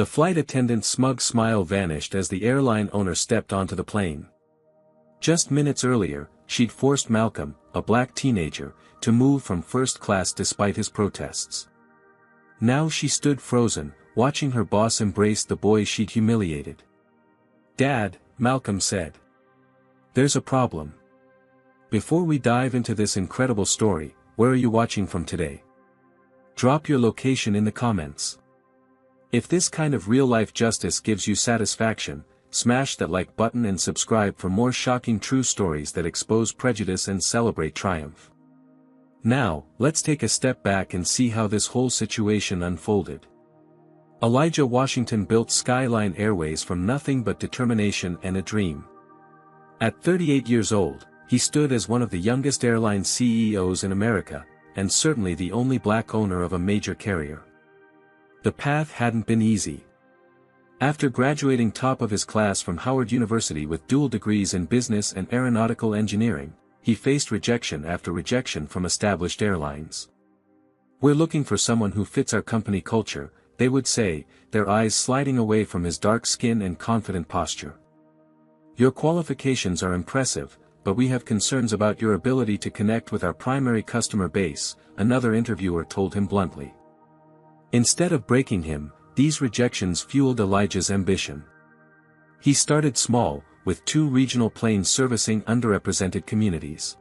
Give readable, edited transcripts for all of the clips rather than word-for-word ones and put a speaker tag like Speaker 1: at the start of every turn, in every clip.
Speaker 1: The flight attendant's smug smile vanished as the airline owner stepped onto the plane. Just minutes earlier, she'd forced Malcolm, a black teenager, to move from first class despite his protests. Now she stood frozen, watching her boss embrace the boy she'd humiliated. "Dad," Malcolm said. "There's a problem. Before we dive into this incredible story, where are you watching from today? Drop your location in the comments. If this kind of real-life justice gives you satisfaction, smash that like button and subscribe for more shocking true stories that expose prejudice and celebrate triumph. Now, let's take a step back and see how this whole situation unfolded. Elijah Washington built Skyline Airways from nothing but determination and a dream. At 38 years old, he stood as one of the youngest airline CEOs in America, and certainly the only black owner of a major carrier. The path hadn't been easy. After graduating top of his class from Howard University with dual degrees in business and aeronautical engineering, he faced rejection after rejection from established airlines. "We're looking for someone who fits our company culture," they would say, their eyes sliding away from his dark skin and confident posture. "Your qualifications are impressive, but we have concerns about your ability to connect with our primary customer base," another interviewer told him bluntly. Instead of breaking him, these rejections fueled Elijah's ambition. He started small, with 2 regional planes servicing underrepresented communities.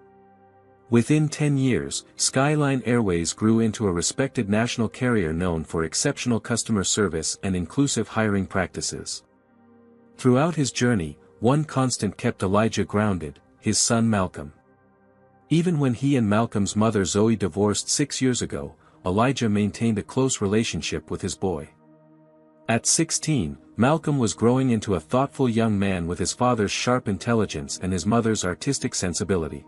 Speaker 1: Within 10 years, Skyline Airways grew into a respected national carrier known for exceptional customer service and inclusive hiring practices. Throughout his journey, one constant kept Elijah grounded: his son Malcolm. Even when he and Malcolm's mother Zoe divorced 6 years ago, Elijah maintained a close relationship with his boy. At 16, Malcolm was growing into a thoughtful young man with his father's sharp intelligence and his mother's artistic sensibility.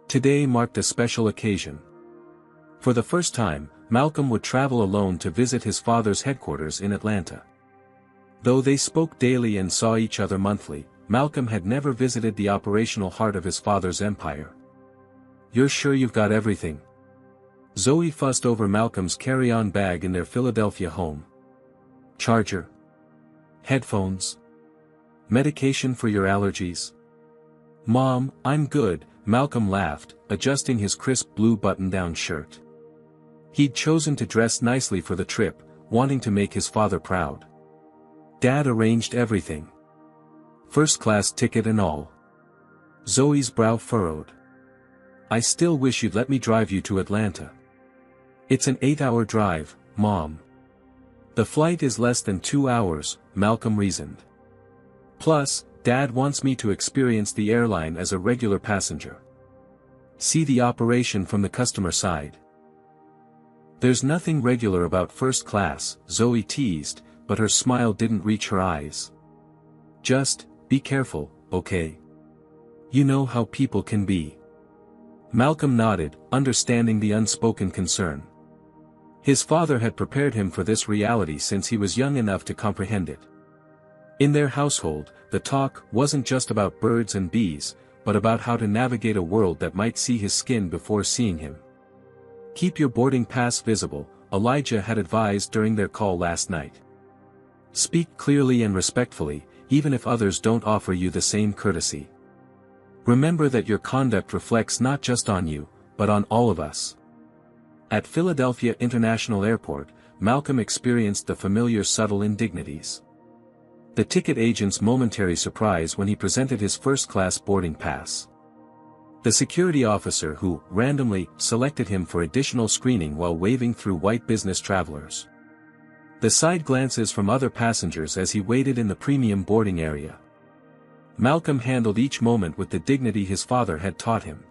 Speaker 1: Today marked a special occasion. For the first time, Malcolm would travel alone to visit his father's headquarters in Atlanta. Though they spoke daily and saw each other monthly, Malcolm had never visited the operational heart of his father's empire. "You're sure you've got everything?" Zoe fussed over Malcolm's carry-on bag in their Philadelphia home. "Charger? Headphones? Medication for your allergies?" "Mom, I'm good," Malcolm laughed, adjusting his crisp blue button-down shirt. He'd chosen to dress nicely for the trip, wanting to make his father proud. "Dad arranged everything. First-class ticket and all." Zoe's brow furrowed. "I still wish you'd let me drive you to Atlanta." "It's an 8-hour drive, Mom." "The flight is less than 2 hours," Malcolm reasoned. "Plus, Dad wants me to experience the airline as a regular passenger. See the operation from the customer side." "There's nothing regular about first class," Zoe teased, but her smile didn't reach her eyes. "Just, be careful, okay? You know how people can be." Malcolm nodded, understanding the unspoken concern. His father had prepared him for this reality since he was young enough to comprehend it. In their household, the talk wasn't just about birds and bees, but about how to navigate a world that might see his skin before seeing him. "Keep your boarding pass visible," Elijah had advised during their call last night. "Speak clearly and respectfully, even if others don't offer you the same courtesy. Remember that your conduct reflects not just on you, but on all of us." At Philadelphia International Airport, Malcolm experienced the familiar subtle indignities. The ticket agent's momentary surprise when he presented his first-class boarding pass. The security officer who, randomly, selected him for additional screening while waving through white business travelers. The side glances from other passengers as he waited in the premium boarding area. Malcolm handled each moment with the dignity his father had taught him.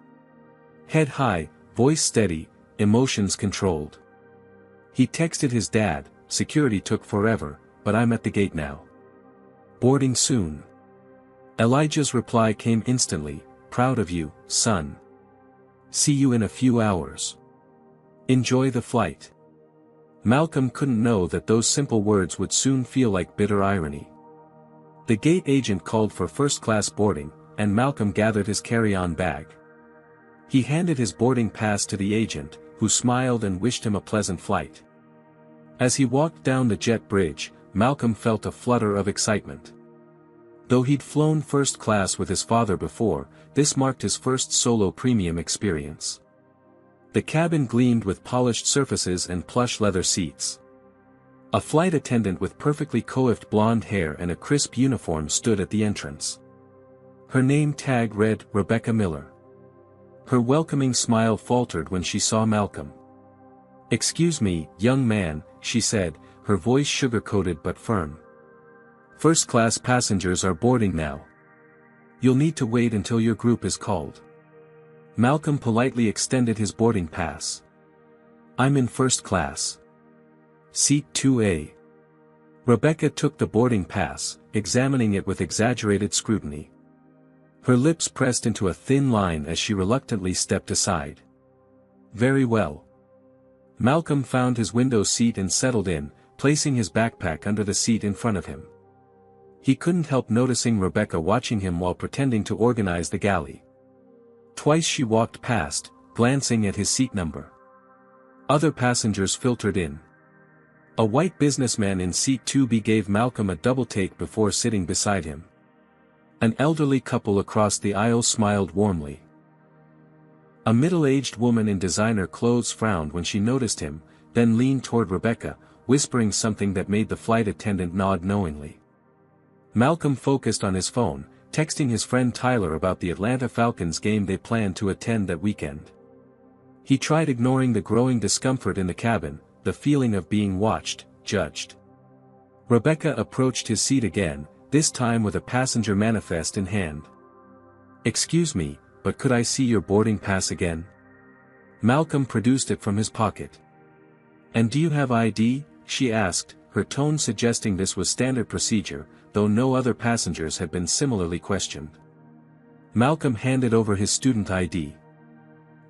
Speaker 1: Head high, voice steady, emotions controlled. He texted his dad, "Security took forever, but I'm at the gate now. Boarding soon." Elijah's reply came instantly, "Proud of you, son. See you in a few hours. Enjoy the flight." Malcolm couldn't know that those simple words would soon feel like bitter irony. The gate agent called for first-class boarding, and Malcolm gathered his carry-on bag. He handed his boarding pass to the agent, who smiled and wished him a pleasant flight. As he walked down the jet bridge, Malcolm felt a flutter of excitement. Though he'd flown first class with his father before, this marked his first solo premium experience. The cabin gleamed with polished surfaces and plush leather seats. A flight attendant with perfectly coiffed blonde hair and a crisp uniform stood at the entrance. Her name tag read Rebecca Miller. Her welcoming smile faltered when she saw Malcolm. "Excuse me, young man," she said, her voice sugar-coated but firm. "First-class passengers are boarding now. You'll need to wait until your group is called." Malcolm politely extended his boarding pass. "I'm in first class. Seat 2A. Rebecca took the boarding pass, examining it with exaggerated scrutiny. Her lips pressed into a thin line as she reluctantly stepped aside. "Very well." Malcolm found his window seat and settled in, placing his backpack under the seat in front of him. He couldn't help noticing Rebecca watching him while pretending to organize the galley. Twice she walked past, glancing at his seat number. Other passengers filtered in. A white businessman in seat 2B gave Malcolm a double-take before sitting beside him. An elderly couple across the aisle smiled warmly. A middle-aged woman in designer clothes frowned when she noticed him, then leaned toward Rebecca, whispering something that made the flight attendant nod knowingly. Malcolm focused on his phone, texting his friend Tyler about the Atlanta Falcons game they planned to attend that weekend. He tried ignoring the growing discomfort in the cabin, the feeling of being watched, judged. Rebecca approached his seat again, this time with a passenger manifest in hand. "Excuse me, but could I see your boarding pass again?" Malcolm produced it from his pocket. "And do you have ID?" she asked, her tone suggesting this was standard procedure, though no other passengers had been similarly questioned. Malcolm handed over his student ID.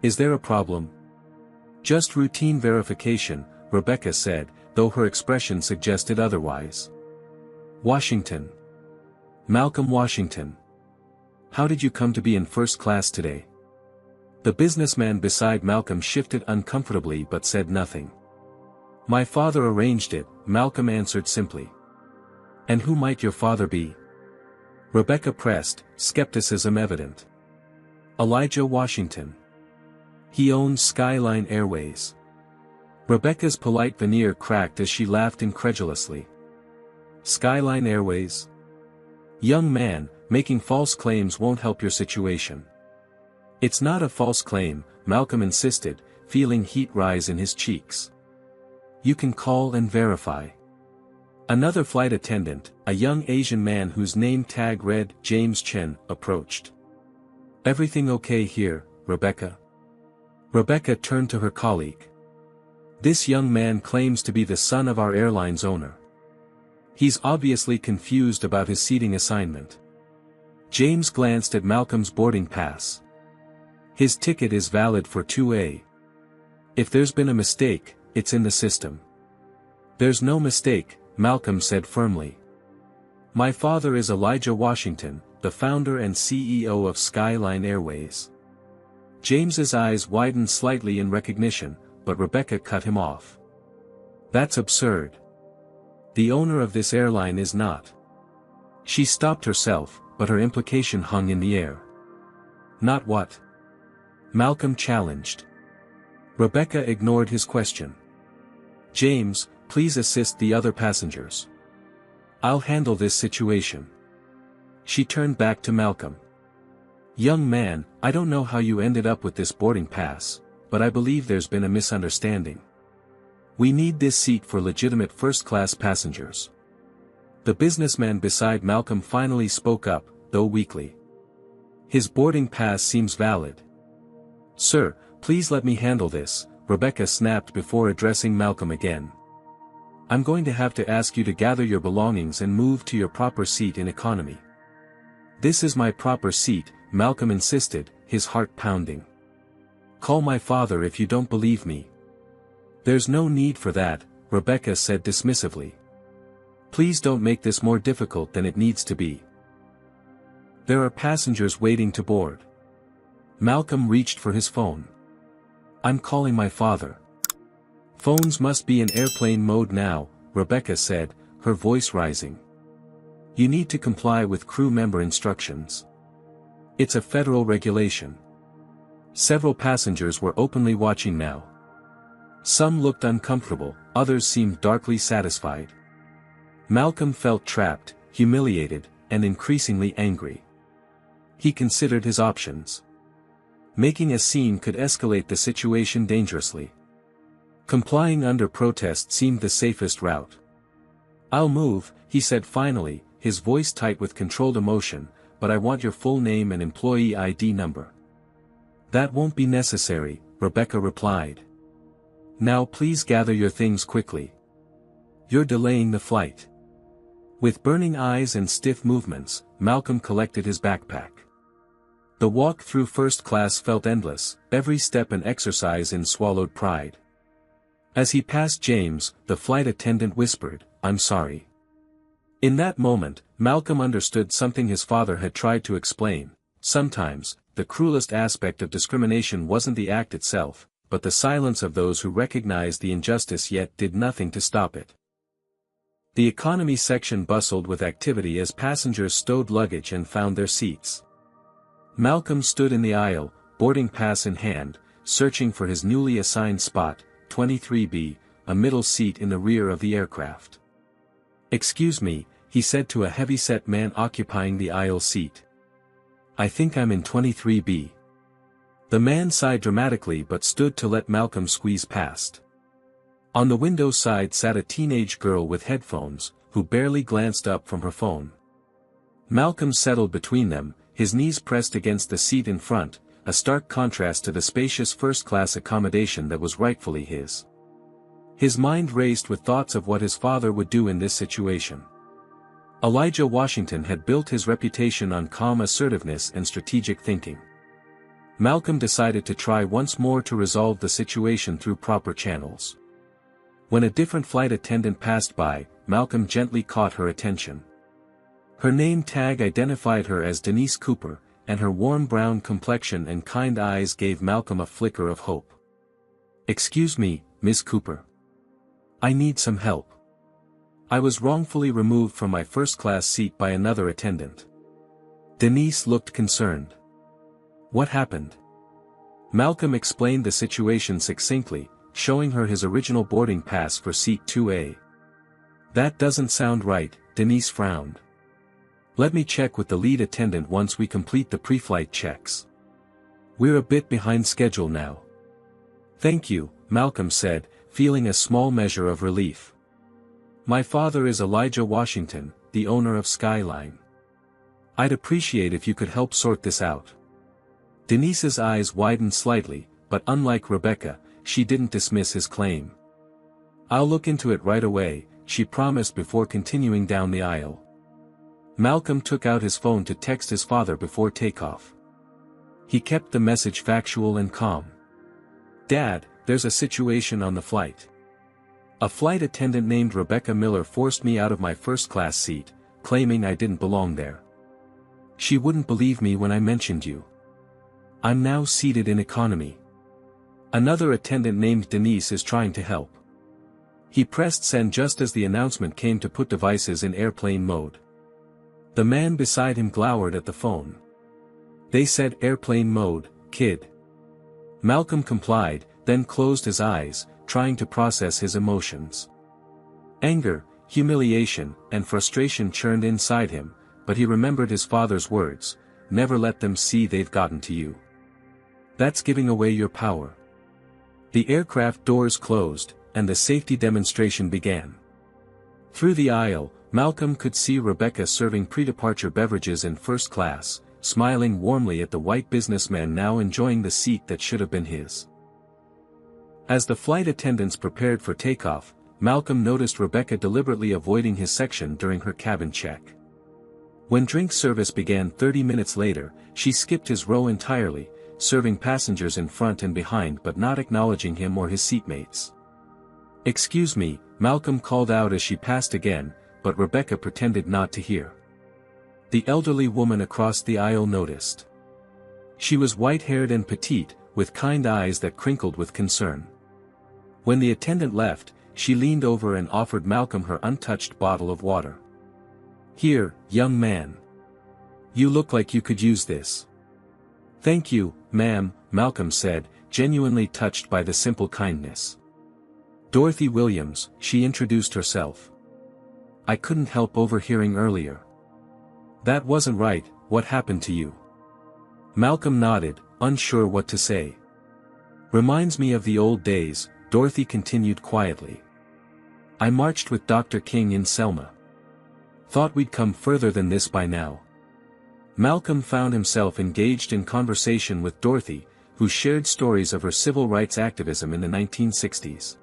Speaker 1: "Is there a problem?" "Just routine verification," Rebecca said, though her expression suggested otherwise. "Washington. Malcolm Washington. How did you come to be in first class today?" The businessman beside Malcolm shifted uncomfortably but said nothing. "My father arranged it," Malcolm answered simply. "And who might your father be?" Rebecca pressed, skepticism evident. "Elijah Washington. He owns Skyline Airways." Rebecca's polite veneer cracked as she laughed incredulously. "Skyline Airways? Young man, making false claims won't help your situation." "It's not a false claim," Malcolm insisted, feeling heat rise in his cheeks. "You can call and verify." Another flight attendant, a young Asian man whose name tag read James Chen, approached. "Everything okay here, Rebecca?" Rebecca turned to her colleague. "This young man claims to be the son of our airline's owner. He's obviously confused about his seating assignment." James glanced at Malcolm's boarding pass. "His ticket is valid for 2A. If there's been a mistake, it's in the system." "There's no mistake," Malcolm said firmly. "My father is Elijah Washington, the founder and CEO of Skyline Airways." James's eyes widened slightly in recognition, but Rebecca cut him off. "That's absurd. The owner of this airline is not." She stopped herself, but her implication hung in the air. "Not what?" Malcolm challenged. Rebecca ignored his question. "James, please assist the other passengers. I'll handle this situation." She turned back to Malcolm. "Young man, I don't know how you ended up with this boarding pass, but I believe there's been a misunderstanding. We need this seat for legitimate first-class passengers." The businessman beside Malcolm finally spoke up, though weakly. "His boarding pass seems valid." "Sir, please let me handle this," Rebecca snapped before addressing Malcolm again. "I'm going to have to ask you to gather your belongings and move to your proper seat in economy." "This is my proper seat," Malcolm insisted, his heart pounding. "Call my father if you don't believe me." "There's no need for that," Rebecca said dismissively. "Please don't make this more difficult than it needs to be. There are passengers waiting to board." Malcolm reached for his phone. "I'm calling my father." "Phones must be in airplane mode now," Rebecca said, her voice rising. You need to comply with crew member instructions. It's a federal regulation. Several passengers were openly watching now. Some looked uncomfortable, others seemed darkly satisfied. Malcolm felt trapped, humiliated, and increasingly angry. He considered his options. Making a scene could escalate the situation dangerously. Complying under protest seemed the safest route. I'll move, he said finally, his voice tight with controlled emotion, but I want your full name and employee ID number. That won't be necessary, Rebecca replied. Now please gather your things quickly. You're delaying the flight. With burning eyes and stiff movements, Malcolm collected his backpack. The walk through first class felt endless, every step an exercise in swallowed pride. As he passed James, the flight attendant whispered, I'm sorry. In that moment, Malcolm understood something his father had tried to explain. Sometimes, the cruelest aspect of discrimination wasn't the act itself, but the silence of those who recognized the injustice yet did nothing to stop it. The economy section bustled with activity as passengers stowed luggage and found their seats. Malcolm stood in the aisle, boarding pass in hand, searching for his newly assigned spot, 23B, a middle seat in the rear of the aircraft. Excuse me, he said to a heavy-set man occupying the aisle seat. I think I'm in 23B. The man sighed dramatically but stood to let Malcolm squeeze past. On the window side sat a teenage girl with headphones, who barely glanced up from her phone. Malcolm settled between them, his knees pressed against the seat in front, a stark contrast to the spacious first-class accommodation that was rightfully his. His mind raced with thoughts of what his father would do in this situation. Elijah Washington had built his reputation on calm assertiveness and strategic thinking. Malcolm decided to try once more to resolve the situation through proper channels. When a different flight attendant passed by, Malcolm gently caught her attention. Her name tag identified her as Denise Cooper, and her warm brown complexion and kind eyes gave Malcolm a flicker of hope. Excuse me, Miss Cooper. I need some help. I was wrongfully removed from my first-class seat by another attendant. Denise looked concerned. What happened? Malcolm explained the situation succinctly, showing her his original boarding pass for seat 2A. That doesn't sound right, Denise frowned. Let me check with the lead attendant once we complete the pre-flight checks. We're a bit behind schedule now. Thank you, Malcolm said, feeling a small measure of relief. My father is Elijah Washington, the owner of Skyline. I'd appreciate if you could help sort this out. Denise's eyes widened slightly, but unlike Rebecca, she didn't dismiss his claim. I'll look into it right away, she promised before continuing down the aisle. Malcolm took out his phone to text his father before takeoff. He kept the message factual and calm. Dad, there's a situation on the flight. A flight attendant named Rebecca Miller forced me out of my first-class seat, claiming I didn't belong there. She wouldn't believe me when I mentioned you. I'm now seated in economy. Another attendant named Denise is trying to help. He pressed send just as the announcement came to put devices in airplane mode. The man beside him glowered at the phone. They said airplane mode, kid. Malcolm complied, then closed his eyes, trying to process his emotions. Anger, humiliation, and frustration churned inside him, but he remembered his father's words, never let them see they've gotten to you. That's giving away your power. The aircraft doors closed, and the safety demonstration began. Through the aisle, Malcolm could see Rebecca serving pre-departure beverages in first class, smiling warmly at the white businessman now enjoying the seat that should have been his. As the flight attendants prepared for takeoff, Malcolm noticed Rebecca deliberately avoiding his section during her cabin check. When drink service began 30 minutes later, she skipped his row entirely, serving passengers in front and behind but not acknowledging him or his seatmates. Excuse me, Malcolm called out as she passed again, but Rebecca pretended not to hear. The elderly woman across the aisle noticed. She was white-haired and petite, with kind eyes that crinkled with concern. When the attendant left, she leaned over and offered Malcolm her untouched bottle of water. "Here, young man. You look like you could use this." "Thank you, ma'am," Malcolm said, genuinely touched by the simple kindness. "Dorothy Williams," she introduced herself. "I couldn't help overhearing earlier." "That wasn't right. What happened to you?" Malcolm nodded, unsure what to say. "Reminds me of the old days," Dorothy continued quietly. "I marched with Dr. King in Selma. Thought we'd come further than this by now." Malcolm found himself engaged in conversation with Dorothy, who shared stories of her civil rights activism in the 1960s.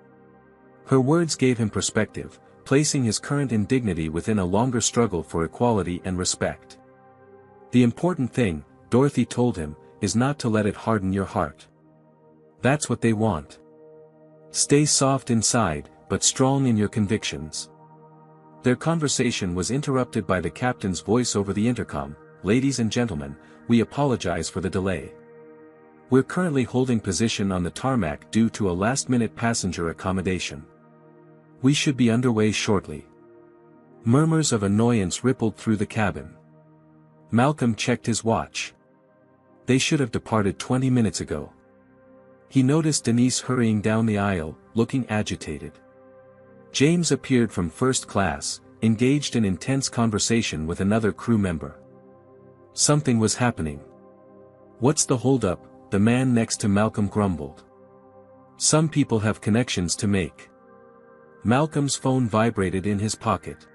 Speaker 1: Her words gave him perspective, placing his current indignity within a longer struggle for equality and respect. "The important thing," Dorothy told him, "is not to let it harden your heart. That's what they want. Stay soft inside, but strong in your convictions." Their conversation was interrupted by the captain's voice over the intercom. "Ladies and gentlemen, we apologize for the delay. We're currently holding position on the tarmac due to a last-minute passenger accommodation. We should be underway shortly." Murmurs of annoyance rippled through the cabin. Malcolm checked his watch. They should have departed 20 minutes ago. He noticed Denise hurrying down the aisle, looking agitated. James appeared from first class, engaged in intense conversation with another crew member. Something was happening. "What's the holdup?" the man next to Malcolm grumbled. "Some people have connections to make." Malcolm's phone vibrated in his pocket.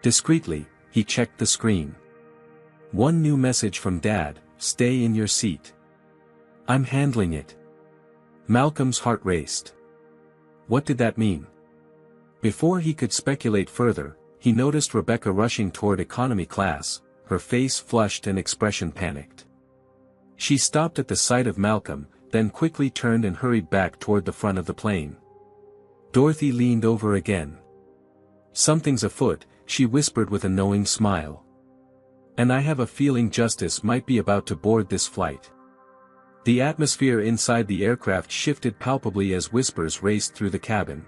Speaker 1: Discreetly, he checked the screen. One new message from Dad: "Stay in your seat. I'm handling it." Malcolm's heart raced. What did that mean? Before he could speculate further, he noticed Rebecca rushing toward economy class, her face flushed and expression panicked. She stopped at the sight of Malcolm, then quickly turned and hurried back toward the front of the plane. Dorothy leaned over again. "Something's afoot," she whispered with a knowing smile. "And I have a feeling justice might be about to board this flight." The atmosphere inside the aircraft shifted palpably as whispers raced through the cabin.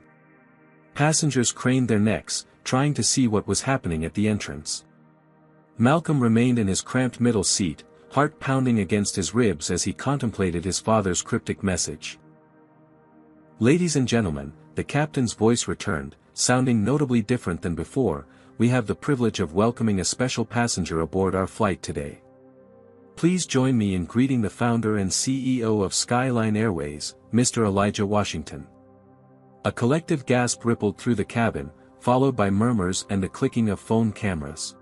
Speaker 1: Passengers craned their necks, trying to see what was happening at the entrance. Malcolm remained in his cramped middle seat, heart pounding against his ribs as he contemplated his father's cryptic message. "Ladies and gentlemen," the captain's voice returned, sounding notably different than before, "we have the privilege of welcoming a special passenger aboard our flight today. Please join me in greeting the founder and CEO of Skyline Airways, Mr. Elijah Washington." A collective gasp rippled through the cabin, followed by murmurs and the clicking of phone cameras.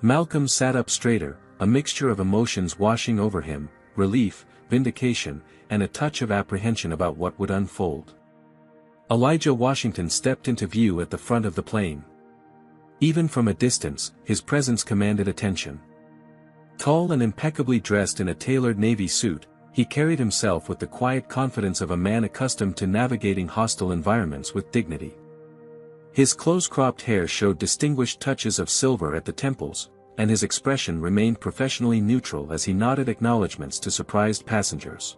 Speaker 1: Malcolm sat up straighter, a mixture of emotions washing over him: relief, vindication, and a touch of apprehension about what would unfold. Elijah Washington stepped into view at the front of the plane. Even from a distance, his presence commanded attention. Tall and impeccably dressed in a tailored navy suit, he carried himself with the quiet confidence of a man accustomed to navigating hostile environments with dignity. His close-cropped hair showed distinguished touches of silver at the temples, and his expression remained professionally neutral as he nodded acknowledgments to surprised passengers.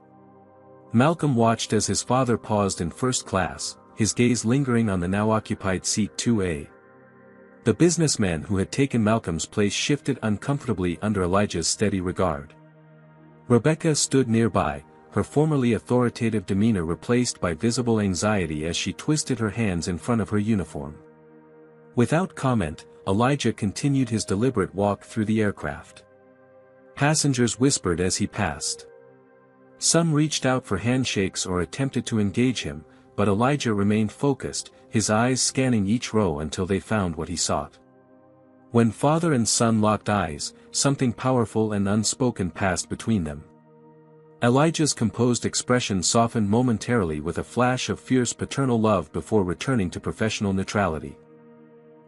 Speaker 1: Malcolm watched as his father paused in first class, his gaze lingering on the now-occupied seat 2A. The businessman who had taken Malcolm's place shifted uncomfortably under Elijah's steady regard. Rebecca stood nearby, her formerly authoritative demeanor replaced by visible anxiety as she twisted her hands in front of her uniform. Without comment, Elijah continued his deliberate walk through the aircraft. Passengers whispered as he passed. Some reached out for handshakes or attempted to engage him, but Elijah remained focused, his eyes scanning each row until they found what he sought. When father and son locked eyes, something powerful and unspoken passed between them. Elijah's composed expression softened momentarily with a flash of fierce paternal love before returning to professional neutrality.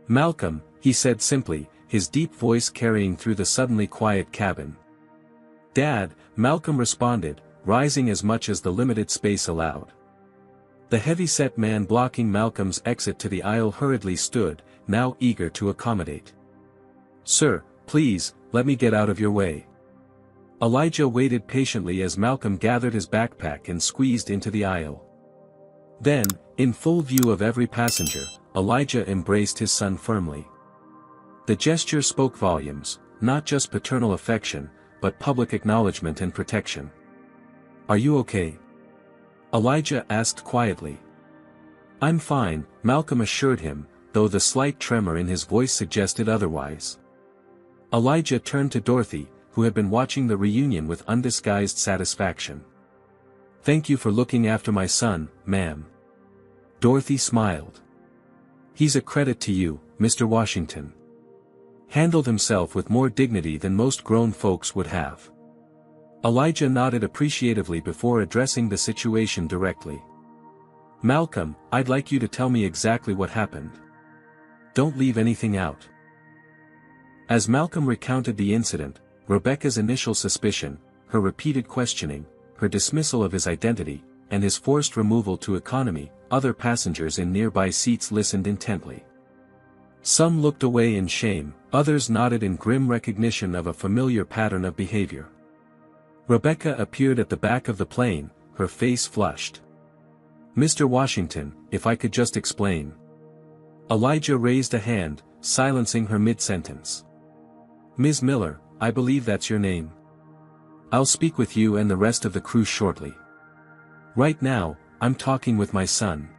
Speaker 1: "Malcolm," he said simply, his deep voice carrying through the suddenly quiet cabin. "Dad," Malcolm responded, rising as much as the limited space allowed. The heavy-set man blocking Malcolm's exit to the aisle hurriedly stood, now eager to accommodate. "Sir, please, let me get out of your way." Elijah waited patiently as Malcolm gathered his backpack and squeezed into the aisle. Then, In full view of every passenger, Elijah embraced his son firmly. The gesture spoke volumes, not just paternal affection, but public acknowledgement and protection. "Are you okay?" Elijah asked quietly. "I'm fine," Malcolm assured him, though the slight tremor in his voice suggested otherwise. Elijah turned to Dorothy, who had been watching the reunion with undisguised satisfaction. "Thank you for looking after my son, ma'am." Dorothy smiled. "He's a credit to you, Mr. Washington. Handled himself with more dignity than most grown folks would have." Elijah nodded appreciatively before addressing the situation directly. "Malcolm, I'd like you to tell me exactly what happened. Don't leave anything out." As Malcolm recounted the incident, Rebecca's initial suspicion, her repeated questioning, her dismissal of his identity, and his forced removal to economy, other passengers in nearby seats listened intently. Some looked away in shame, others nodded in grim recognition of a familiar pattern of behavior. Rebecca appeared at the back of the plane, her face flushed. "Mr. Washington, if I could just explain." Elijah raised a hand, silencing her mid-sentence. "Ms. Miller, I believe that's your name. I'll speak with you and the rest of the crew shortly. Right now, I'm talking with my son."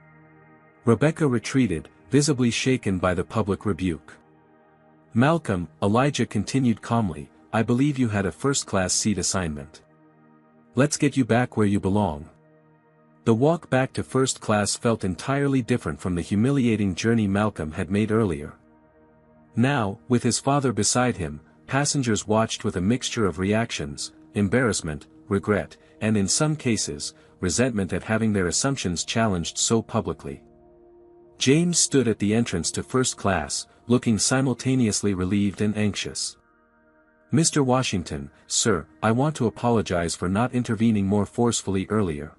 Speaker 1: Rebecca retreated, visibly shaken by the public rebuke. "Malcolm," Elijah continued calmly, "I believe you had a first-class seat assignment. Let's get you back where you belong." The walk back to first class felt entirely different from the humiliating journey Malcolm had made earlier. Now, with his father beside him, passengers watched with a mixture of reactions: embarrassment, regret, and in some cases, resentment at having their assumptions challenged so publicly. James stood at the entrance to first class, looking simultaneously relieved and anxious. "Mr. Washington, sir, I want to apologize for not intervening more forcefully earlier."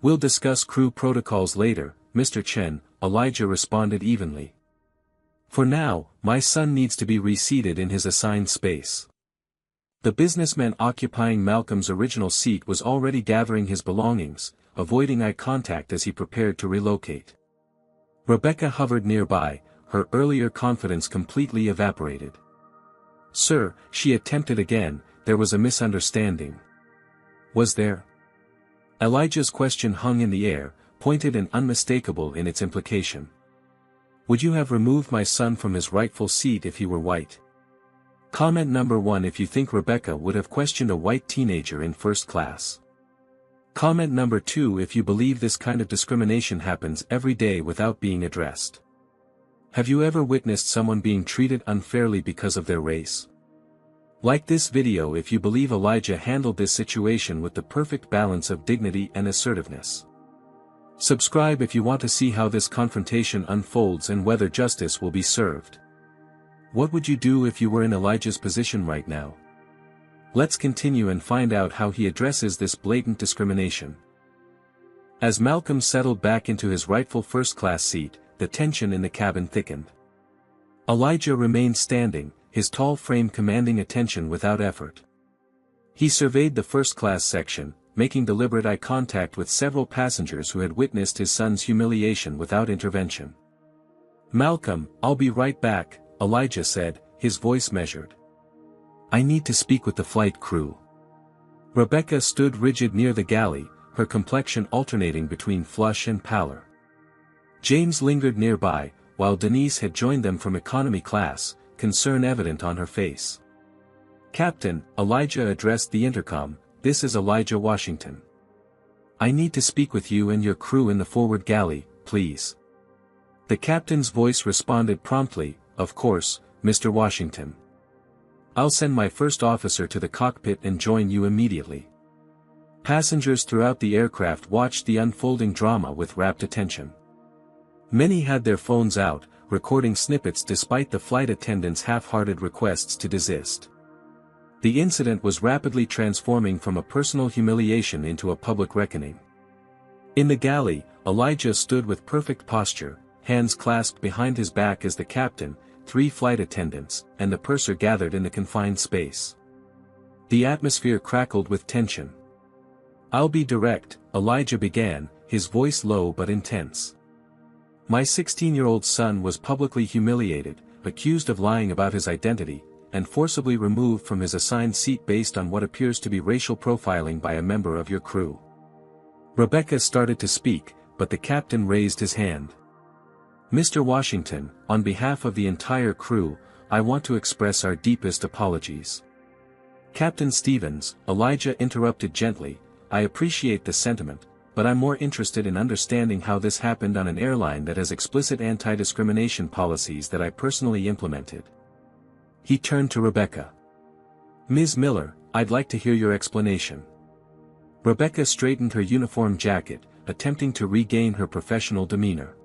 Speaker 1: "We'll discuss crew protocols later, Mr. Chen," Elijah responded evenly. "For now, my son needs to be reseated in his assigned space." The businessman occupying Malcolm's original seat was already gathering his belongings, avoiding eye contact as he prepared to relocate. Rebecca hovered nearby, her earlier confidence completely evaporated. "Sir," she attempted again, "there was a misunderstanding." "Was there?" Elijah's question hung in the air, pointed and unmistakable in its implication. "Would you have removed my son from his rightful seat if he were white?" Comment number 1: if you think Rebecca would have questioned a white teenager in first class. Comment number 2: if you believe this kind of discrimination happens every day without being addressed. Have you ever witnessed someone being treated unfairly because of their race? Like this video if you believe Elijah handled this situation with the perfect balance of dignity and assertiveness. Subscribe if you want to see how this confrontation unfolds and whether justice will be served. What would you do if you were in Elijah's position right now? Let's continue and find out how he addresses this blatant discrimination. As Malcolm settled back into his rightful first-class seat, the tension in the cabin thickened. Elijah remained standing, his tall frame commanding attention without effort. He surveyed the first-class section, making deliberate eye contact with several passengers who had witnessed his son's humiliation without intervention. "Malcolm, I'll be right back," Elijah said, his voice measured. "I need to speak with the flight crew." Rebecca stood rigid near the galley, her complexion alternating between flush and pallor. James lingered nearby, while Denise had joined them from economy class, concern evident on her face. "Captain," Elijah addressed the intercom, "this is Elijah Washington. I need to speak with you and your crew in the forward galley, please." The captain's voice responded promptly, "Of course, Mr. Washington. I'll send my first officer to the cockpit and join you immediately." Passengers throughout the aircraft watched the unfolding drama with rapt attention. Many had their phones out, recording snippets despite the flight attendants' half-hearted requests to desist. The incident was rapidly transforming from a personal humiliation into a public reckoning. In the galley, Elijah stood with perfect posture, hands clasped behind his back as the captain, 3 flight attendants, and the purser gathered in the confined space. The atmosphere crackled with tension. "I'll be direct," Elijah began, his voice low but intense. My 16-year-old son was publicly humiliated, accused of lying about his identity, and forcibly removed from his assigned seat based on what appears to be racial profiling by a member of your crew. Rebecca started to speak, but the captain raised his hand. Mr. Washington, on behalf of the entire crew, I want to express our deepest apologies. Captain Stevens, Elijah interrupted gently, I appreciate the sentiment, but I'm more interested in understanding how this happened on an airline that has explicit anti-discrimination policies that I personally implemented. He turned to Rebecca. Ms. Miller, I'd like to hear your explanation. Rebecca straightened her uniform jacket, attempting to regain her professional demeanor.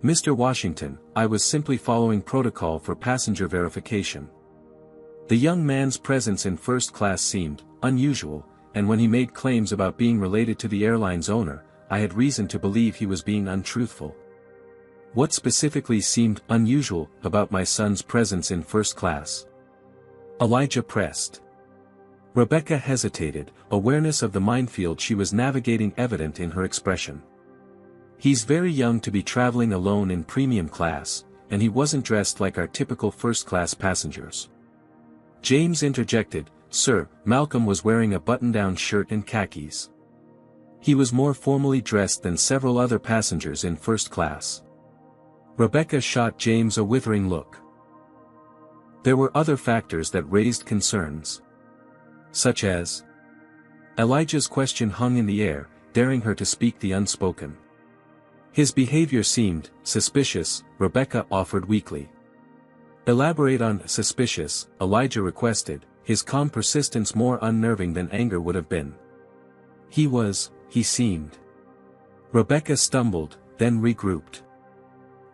Speaker 1: Mr. Washington, I was simply following protocol for passenger verification. The young man's presence in first class seemed unusual, and when he made claims about being related to the airline's owner, I had reason to believe he was being untruthful. What specifically seemed unusual about my son's presence in first class? Elijah pressed. Rebecca hesitated, awareness of the minefield she was navigating evident in her expression. He's very young to be traveling alone in premium class, and he wasn't dressed like our typical first-class passengers. James interjected, Sir, Malcolm was wearing a button-down shirt and khakis. He was more formally dressed than several other passengers in first class. Rebecca shot James a withering look. There were other factors that raised concerns. Such as? Elijah's question hung in the air, daring her to speak the unspoken. His behavior seemed suspicious, Rebecca offered weakly. Elaborate on suspicious, Elijah requested, his calm persistence more unnerving than anger would have been. He seemed. Rebecca stumbled, then regrouped.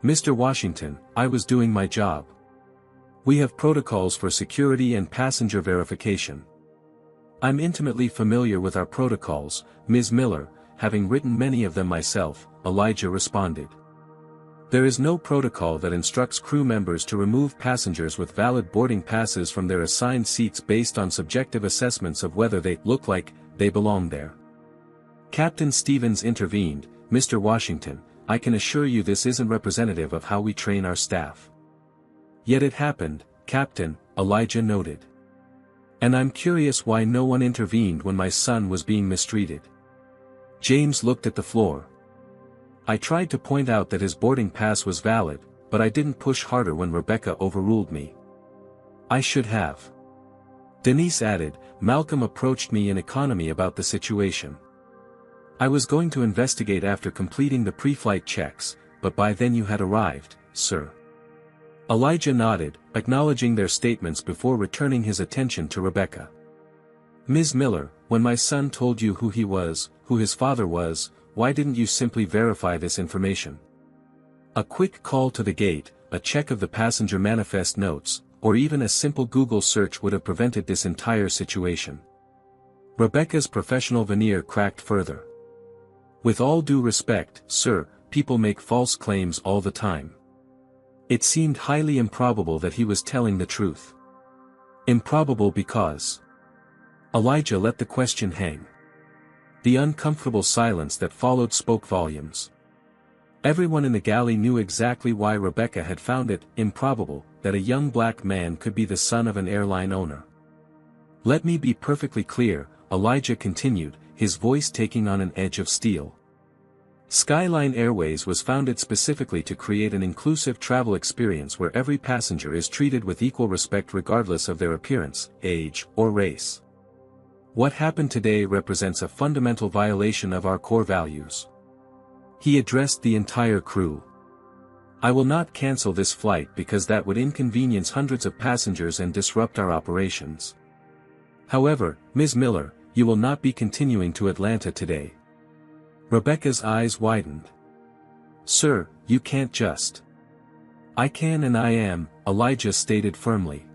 Speaker 1: Mr. Washington, I was doing my job. We have protocols for security and passenger verification. I'm intimately familiar with our protocols, Ms. Miller, having written many of them myself, Elijah responded. There is no protocol that instructs crew members to remove passengers with valid boarding passes from their assigned seats based on subjective assessments of whether they look like they belong there. Captain Stevens intervened, Mr. Washington, I can assure you this isn't representative of how we train our staff. Yet it happened, Captain, Elijah noted. And I'm curious why no one intervened when my son was being mistreated. James looked at the floor. I tried to point out that his boarding pass was valid, but I didn't push harder when Rebecca overruled me. I should have. Denise added, Malcolm approached me in economy about the situation. I was going to investigate after completing the pre-flight checks, but by then you had arrived, sir. Elijah nodded, acknowledging their statements before returning his attention to Rebecca. Ms. Miller, when my son told you who he was, who his father was, why didn't you simply verify this information? A quick call to the gate, a check of the passenger manifest notes, or even a simple Google search would have prevented this entire situation. Rebecca's professional veneer cracked further. With all due respect, sir, people make false claims all the time. It seemed highly improbable that he was telling the truth. Improbable because. Elijah let the question hang. The uncomfortable silence that followed spoke volumes. Everyone in the galley knew exactly why Rebecca had found it improbable that a young black man could be the son of an airline owner. Let me be perfectly clear, Elijah continued, his voice taking on an edge of steel. Skyline Airways was founded specifically to create an inclusive travel experience where every passenger is treated with equal respect regardless of their appearance, age, or race. What happened today represents a fundamental violation of our core values. He addressed the entire crew. I will not cancel this flight because that would inconvenience hundreds of passengers and disrupt our operations. However, Ms. Miller, you will not be continuing to Atlanta today. Rebecca's eyes widened. Sir, you can't just. I can and I am, Elijah stated firmly.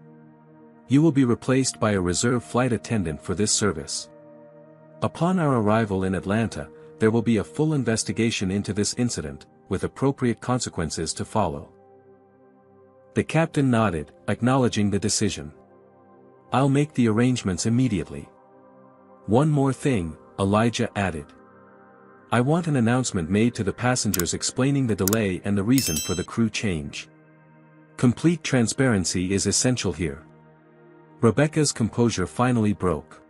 Speaker 1: You will be replaced by a reserve flight attendant for this service. Upon our arrival in Atlanta, there will be a full investigation into this incident, with appropriate consequences to follow. The captain nodded, acknowledging the decision. I'll make the arrangements immediately. One more thing, Elijah added. I want an announcement made to the passengers explaining the delay and the reason for the crew change. Complete transparency is essential here. Rebecca's composure finally broke.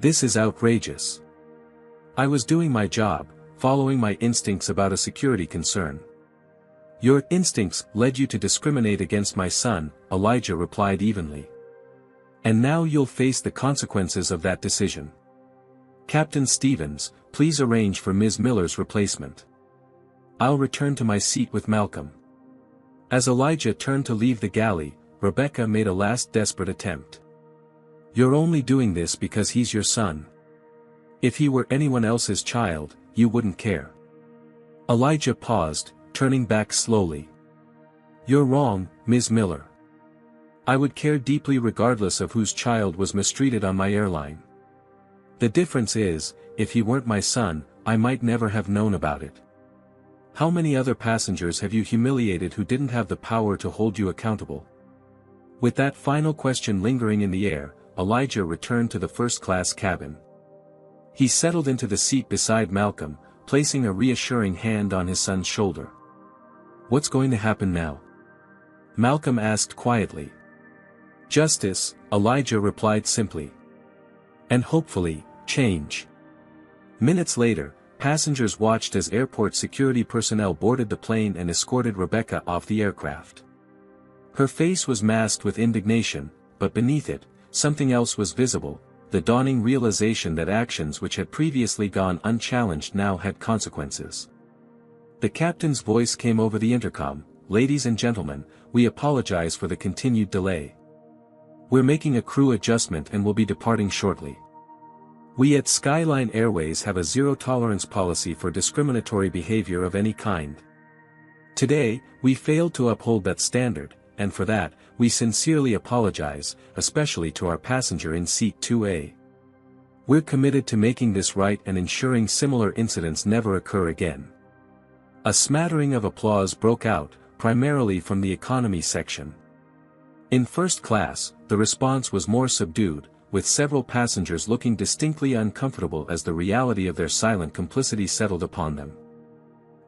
Speaker 1: This is outrageous. I was doing my job, following my instincts about a security concern. Your instincts led you to discriminate against my son, Elijah replied evenly. And now you'll face the consequences of that decision. Captain Stevens, please arrange for Ms. Miller's replacement. I'll return to my seat with Malcolm. As Elijah turned to leave the galley, Rebecca made a last desperate attempt. You're only doing this because he's your son. If he were anyone else's child, you wouldn't care. Elijah paused, turning back slowly. You're wrong, Ms. Miller. I would care deeply regardless of whose child was mistreated on my airline. The difference is, if he weren't my son, I might never have known about it. How many other passengers have you humiliated who didn't have the power to hold you accountable? With that final question lingering in the air, Elijah returned to the first-class cabin. He settled into the seat beside Malcolm, placing a reassuring hand on his son's shoulder. What's going to happen now? Malcolm asked quietly. Justice, Elijah replied simply. And hopefully, change. Minutes later, passengers watched as airport security personnel boarded the plane and escorted Rebecca off the aircraft. Her face was masked with indignation, but beneath it, something else was visible, the dawning realization that actions which had previously gone unchallenged now had consequences. The captain's voice came over the intercom, "Ladies and gentlemen, we apologize for the continued delay. We're making a crew adjustment and will be departing shortly. We at Skyline Airways have a zero-tolerance policy for discriminatory behavior of any kind. Today, we failed to uphold that standard, and for that, we sincerely apologize, especially to our passenger in seat 2A. We're committed to making this right and ensuring similar incidents never occur again." A smattering of applause broke out, primarily from the economy section. In first class, the response was more subdued, with several passengers looking distinctly uncomfortable as the reality of their silent complicity settled upon them.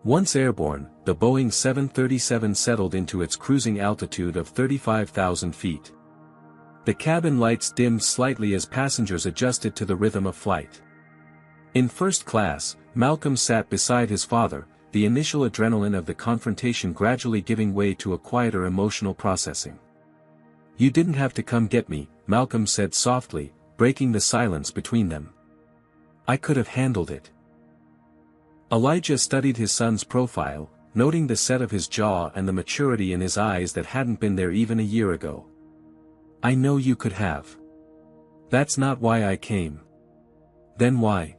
Speaker 1: Once airborne, the Boeing 737 settled into its cruising altitude of 35,000 feet. The cabin lights dimmed slightly as passengers adjusted to the rhythm of flight. In first class, Malcolm sat beside his father, the initial adrenaline of the confrontation gradually giving way to a quieter emotional processing. "You didn't have to come get me," Malcolm said softly, breaking the silence between them. "I could have handled it." Elijah studied his son's profile, noting the set of his jaw and the maturity in his eyes that hadn't been there even a year ago. "I know you could have. That's not why I came." "Then why?"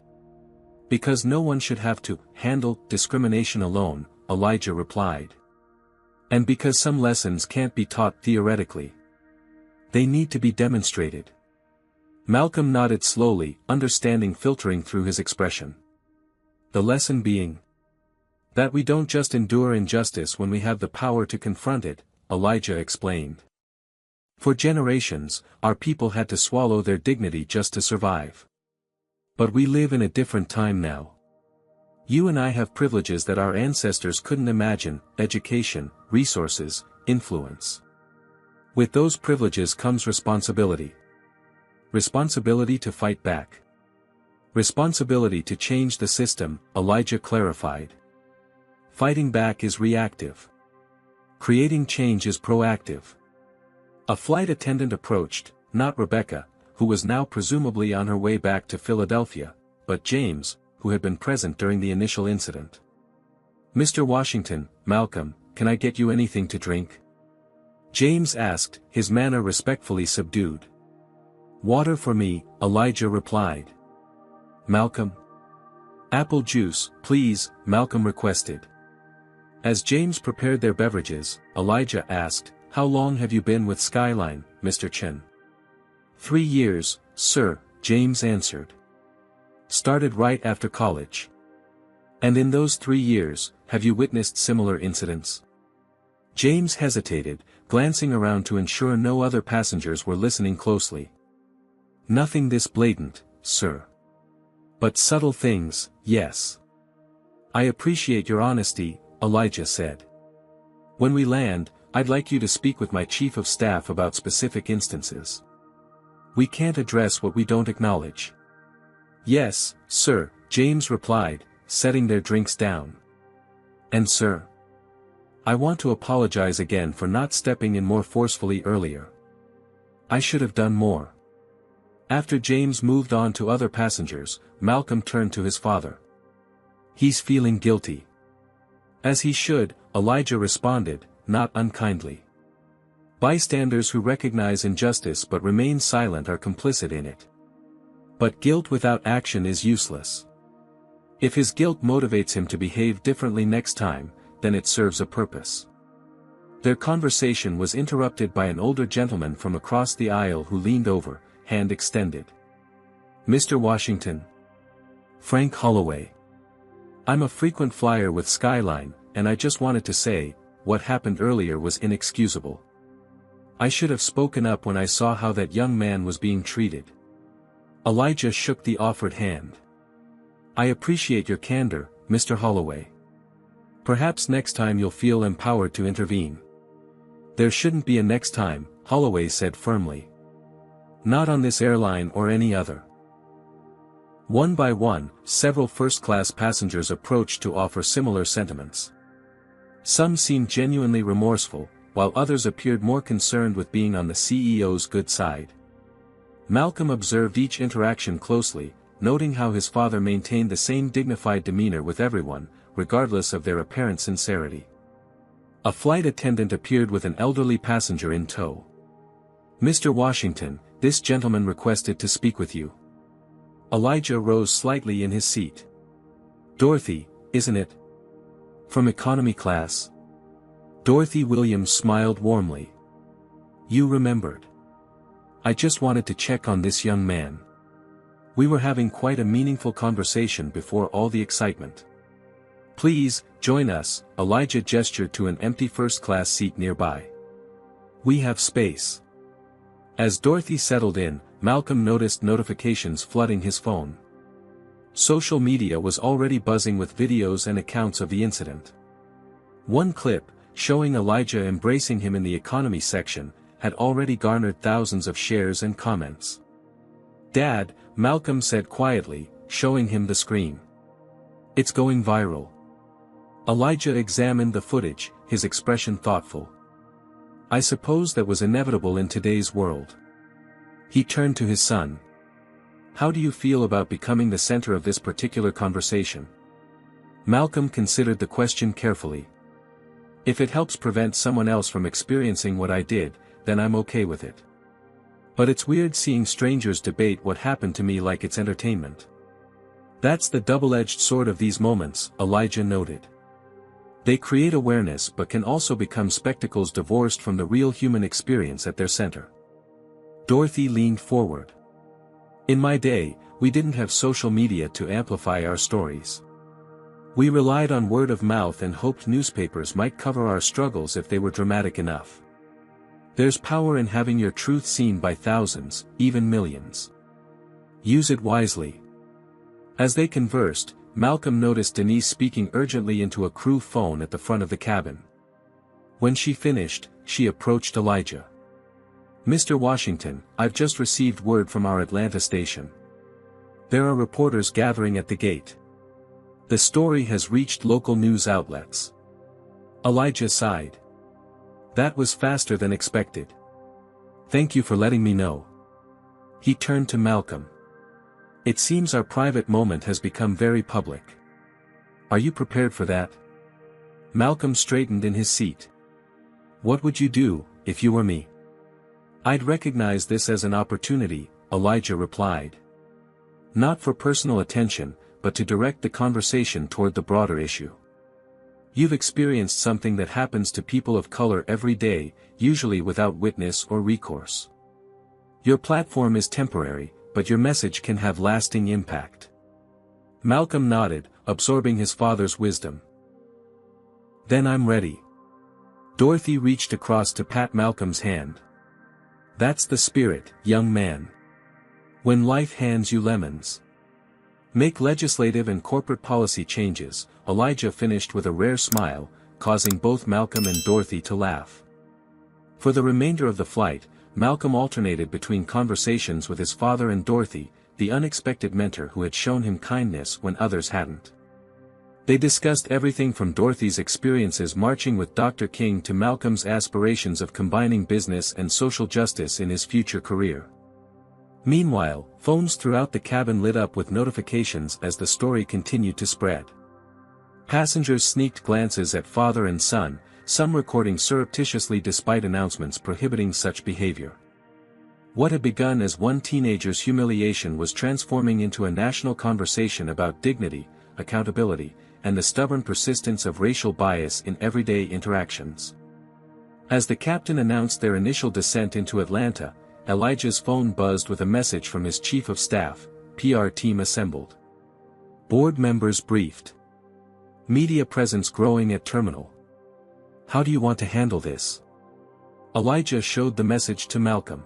Speaker 1: "Because no one should have to handle discrimination alone," Elijah replied. "And because some lessons can't be taught theoretically. They need to be demonstrated." Malcolm nodded slowly, understanding filtering through his expression. "The lesson being?" "That we don't just endure injustice when we have the power to confront it," Elijah explained. "For generations, our people had to swallow their dignity just to survive. But we live in a different time now. You and I have privileges that our ancestors couldn't imagine: education, resources, influence. With those privileges comes responsibility. Responsibility to fight back. Responsibility to change the system," Elijah clarified. "Fighting back is reactive. Creating change is proactive." A flight attendant approached, not Rebecca, who was now presumably on her way back to Philadelphia, but James, who had been present during the initial incident. "Mr. Washington, Malcolm, can I get you anything to drink?" James asked, his manner respectfully subdued. "Water for me," Elijah replied. "Malcolm?" "Apple juice, please," Malcolm requested. As James prepared their beverages, Elijah asked, "How long have you been with Skyline, Mr. Chen?" 3 years, sir," James answered. "Started right after college. And in those 3 years, have you witnessed similar incidents?" James hesitated, glancing around to ensure no other passengers were listening closely. "Nothing this blatant, sir. But subtle things, yes. I appreciate your honesty, Elijah said. When we land, I'd like you to speak with my chief of staff about specific instances. We can't address what we don't acknowledge. Yes, sir, James replied, setting their drinks down. And sir, I want to apologize again for not stepping in more forcefully earlier. I should have done more. After James moved on to other passengers, Malcolm turned to his father. He's feeling guilty. As he should, Elijah responded, not unkindly. Bystanders who recognize injustice but remain silent are complicit in it. But guilt without action is useless. If his guilt motivates him to behave differently next time, then it serves a purpose. Their conversation was interrupted by an older gentleman from across the aisle who leaned over, hand extended. Mr. Washington. Frank Holloway. I'm a frequent flyer with Skyline, and I just wanted to say, what happened earlier was inexcusable. I should have spoken up when I saw how that young man was being treated. Elijah shook the offered hand. I appreciate your candor, Mr. Holloway. Perhaps next time you'll feel empowered to intervene. There shouldn't be a next time, Holloway said firmly. Not on this airline or any other. One by one, several first-class passengers approached to offer similar sentiments. Some seemed genuinely remorseful, while others appeared more concerned with being on the CEO's good side. Malcolm observed each interaction closely, noting how his father maintained the same dignified demeanor with everyone, regardless of their apparent sincerity. A flight attendant appeared with an elderly passenger in tow. Mr. Washington, this gentleman requested to speak with you. Elijah rose slightly in his seat. Dorothy, isn't it? From economy class? Dorothy Williams smiled warmly. You remembered. I just wanted to check on this young man. We were having quite a meaningful conversation before all the excitement. Please, join us, Elijah gestured to an empty first-class seat nearby. We have space. As Dorothy settled in, Malcolm noticed notifications flooding his phone. Social media was already buzzing with videos and accounts of the incident. One clip, showing Elijah embracing him in the economy section, had already garnered thousands of shares and comments. Dad, Malcolm said quietly, showing him the screen. It's going viral. Elijah examined the footage, his expression thoughtful. I suppose that was inevitable in today's world. He turned to his son. How do you feel about becoming the center of this particular conversation? Malcolm considered the question carefully. If it helps prevent someone else from experiencing what I did, then I'm okay with it. But it's weird seeing strangers debate what happened to me like it's entertainment. That's the double-edged sword of these moments, Elijah noted. They create awareness but can also become spectacles divorced from the real human experience at their center. Dorothy leaned forward. In my day, we didn't have social media to amplify our stories. We relied on word of mouth and hoped newspapers might cover our struggles if they were dramatic enough. There's power in having your truth seen by thousands, even millions. Use it wisely. As they conversed, Malcolm noticed Denise speaking urgently into a crew phone at the front of the cabin. When she finished, she approached Elijah. Mr. Washington, I've just received word from our Atlanta station. There are reporters gathering at the gate. The story has reached local news outlets. Elijah sighed. That was faster than expected. Thank you for letting me know. He turned to Malcolm. It seems our private moment has become very public. Are you prepared for that? Malcolm straightened in his seat. What would you do, if you were me? I'd recognize this as an opportunity, Elijah replied. Not for personal attention, but to direct the conversation toward the broader issue. You've experienced something that happens to people of color every day, usually without witness or recourse. Your platform is temporary, but your message can have lasting impact. Malcolm nodded, absorbing his father's wisdom. Then I'm ready. Dorothy reached across to pat Malcolm's hand. That's the spirit, young man. When life hands you lemons, Make legislative and corporate policy changes, Elijah finished with a rare smile, causing both Malcolm and Dorothy to laugh. For the remainder of the flight, Malcolm alternated between conversations with his father and Dorothy, the unexpected mentor who had shown him kindness when others hadn't. They discussed everything from Dorothy's experiences marching with Dr. King to Malcolm's aspirations of combining business and social justice in his future career. Meanwhile, phones throughout the cabin lit up with notifications as the story continued to spread. Passengers sneaked glances at father and son, some recording surreptitiously despite announcements prohibiting such behavior. What had begun as one teenager's humiliation was transforming into a national conversation about dignity, accountability, and the stubborn persistence of racial bias in everyday interactions. As the captain announced their initial descent into Atlanta, Elijah's phone buzzed with a message from his chief of staff. PR team assembled. Board members briefed. Media presence growing at terminal. How do you want to handle this? Elijah showed the message to Malcolm.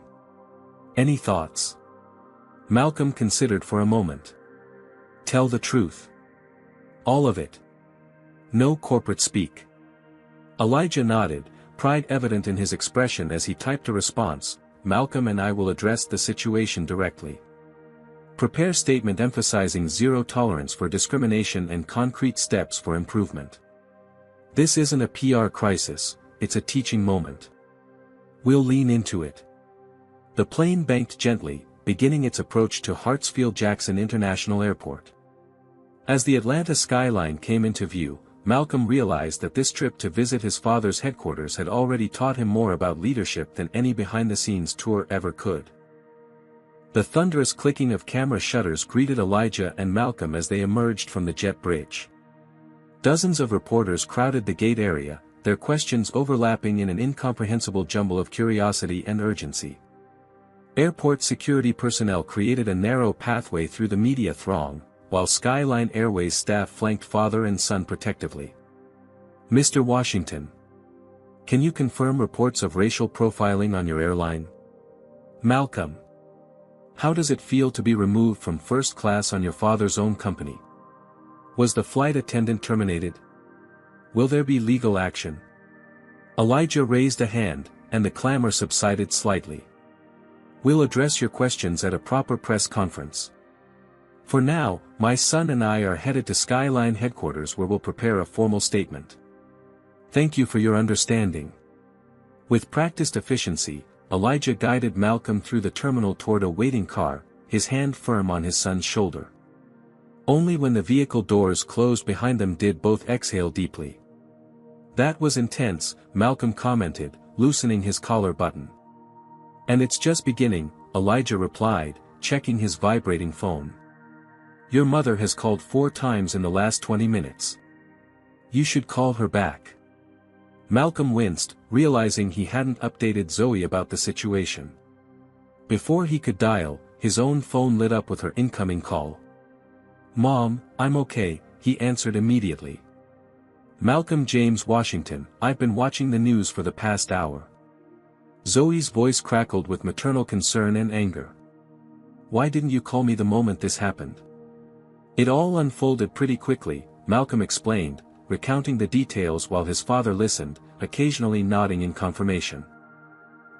Speaker 1: Any thoughts? Malcolm considered for a moment. Tell the truth. All of it. No corporate speak. Elijah nodded, pride evident in his expression as he typed a response. Malcolm and I will address the situation directly. Prepare statement emphasizing zero tolerance for discrimination and concrete steps for improvement. This isn't a PR crisis, it's a teaching moment. We'll lean into it. The plane banked gently, beginning its approach to Hartsfield-Jackson International Airport. As the Atlanta skyline came into view, Malcolm realized that this trip to visit his father's headquarters had already taught him more about leadership than any behind-the-scenes tour ever could. The thunderous clicking of camera shutters greeted Elijah and Malcolm as they emerged from the jet bridge. Dozens of reporters crowded the gate area, their questions overlapping in an incomprehensible jumble of curiosity and urgency. Airport security personnel created a narrow pathway through the media throng, while Skyline Airways staff flanked father and son protectively. Mr. Washington. Can you confirm reports of racial profiling on your airline? Malcolm. How does it feel to be removed from first class on your father's own company? Was the flight attendant terminated? Will there be legal action? Elijah raised a hand, and the clamor subsided slightly. We'll address your questions at a proper press conference. For now, my son and I are headed to Skyline headquarters where we'll prepare a formal statement. Thank you for your understanding. With practiced efficiency, Elijah guided Malcolm through the terminal toward a waiting car, his hand firm on his son's shoulder. Only when the vehicle doors closed behind them did both exhale deeply. That was intense, Malcolm commented, loosening his collar button. And it's just beginning, Elijah replied, checking his vibrating phone. Your mother has called 4 times in the last 20 minutes. You should call her back. Malcolm winced, realizing he hadn't updated Zoe about the situation. Before he could dial, his own phone lit up with her incoming call. Mom, I'm okay, he answered immediately. Malcolm James Washington, I've been watching the news for the past hour. Zoe's voice crackled with maternal concern and anger. Why didn't you call me the moment this happened? It all unfolded pretty quickly, Malcolm explained, recounting the details while his father listened, occasionally nodding in confirmation.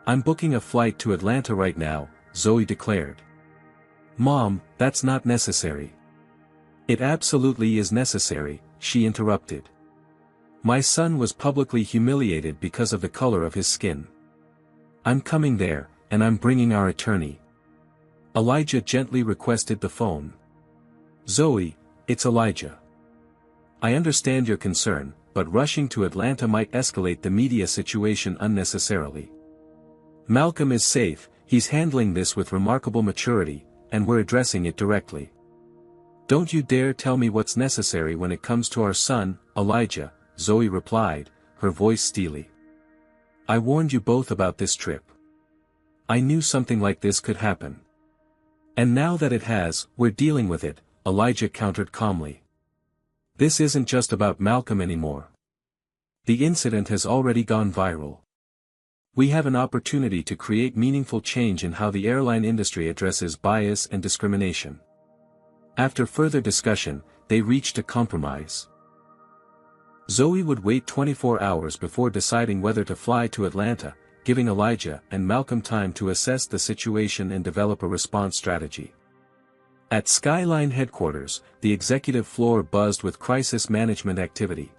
Speaker 1: I'm booking a flight to Atlanta right now, Zoe declared. Mom, that's not necessary. It absolutely is necessary, she interrupted. My son was publicly humiliated because of the color of his skin. I'm coming there, and I'm bringing our attorney. Elijah gently requested the phone. Zoe, it's Elijah. I understand your concern, but rushing to Atlanta might escalate the media situation unnecessarily. Malcolm is safe, he's handling this with remarkable maturity, and we're addressing it directly. Don't you dare tell me what's necessary when it comes to our son, Elijah, Zoe replied, her voice steely. I warned you both about this trip. I knew something like this could happen. And now that it has, we're dealing with it, Elijah countered calmly. This isn't just about Malcolm anymore. The incident has already gone viral. We have an opportunity to create meaningful change in how the airline industry addresses bias and discrimination. After further discussion, they reached a compromise. Zoe would wait 24 hours before deciding whether to fly to Atlanta, giving Elijah and Malcolm time to assess the situation and develop a response strategy. At Skyline headquarters, the executive floor buzzed with crisis management activity.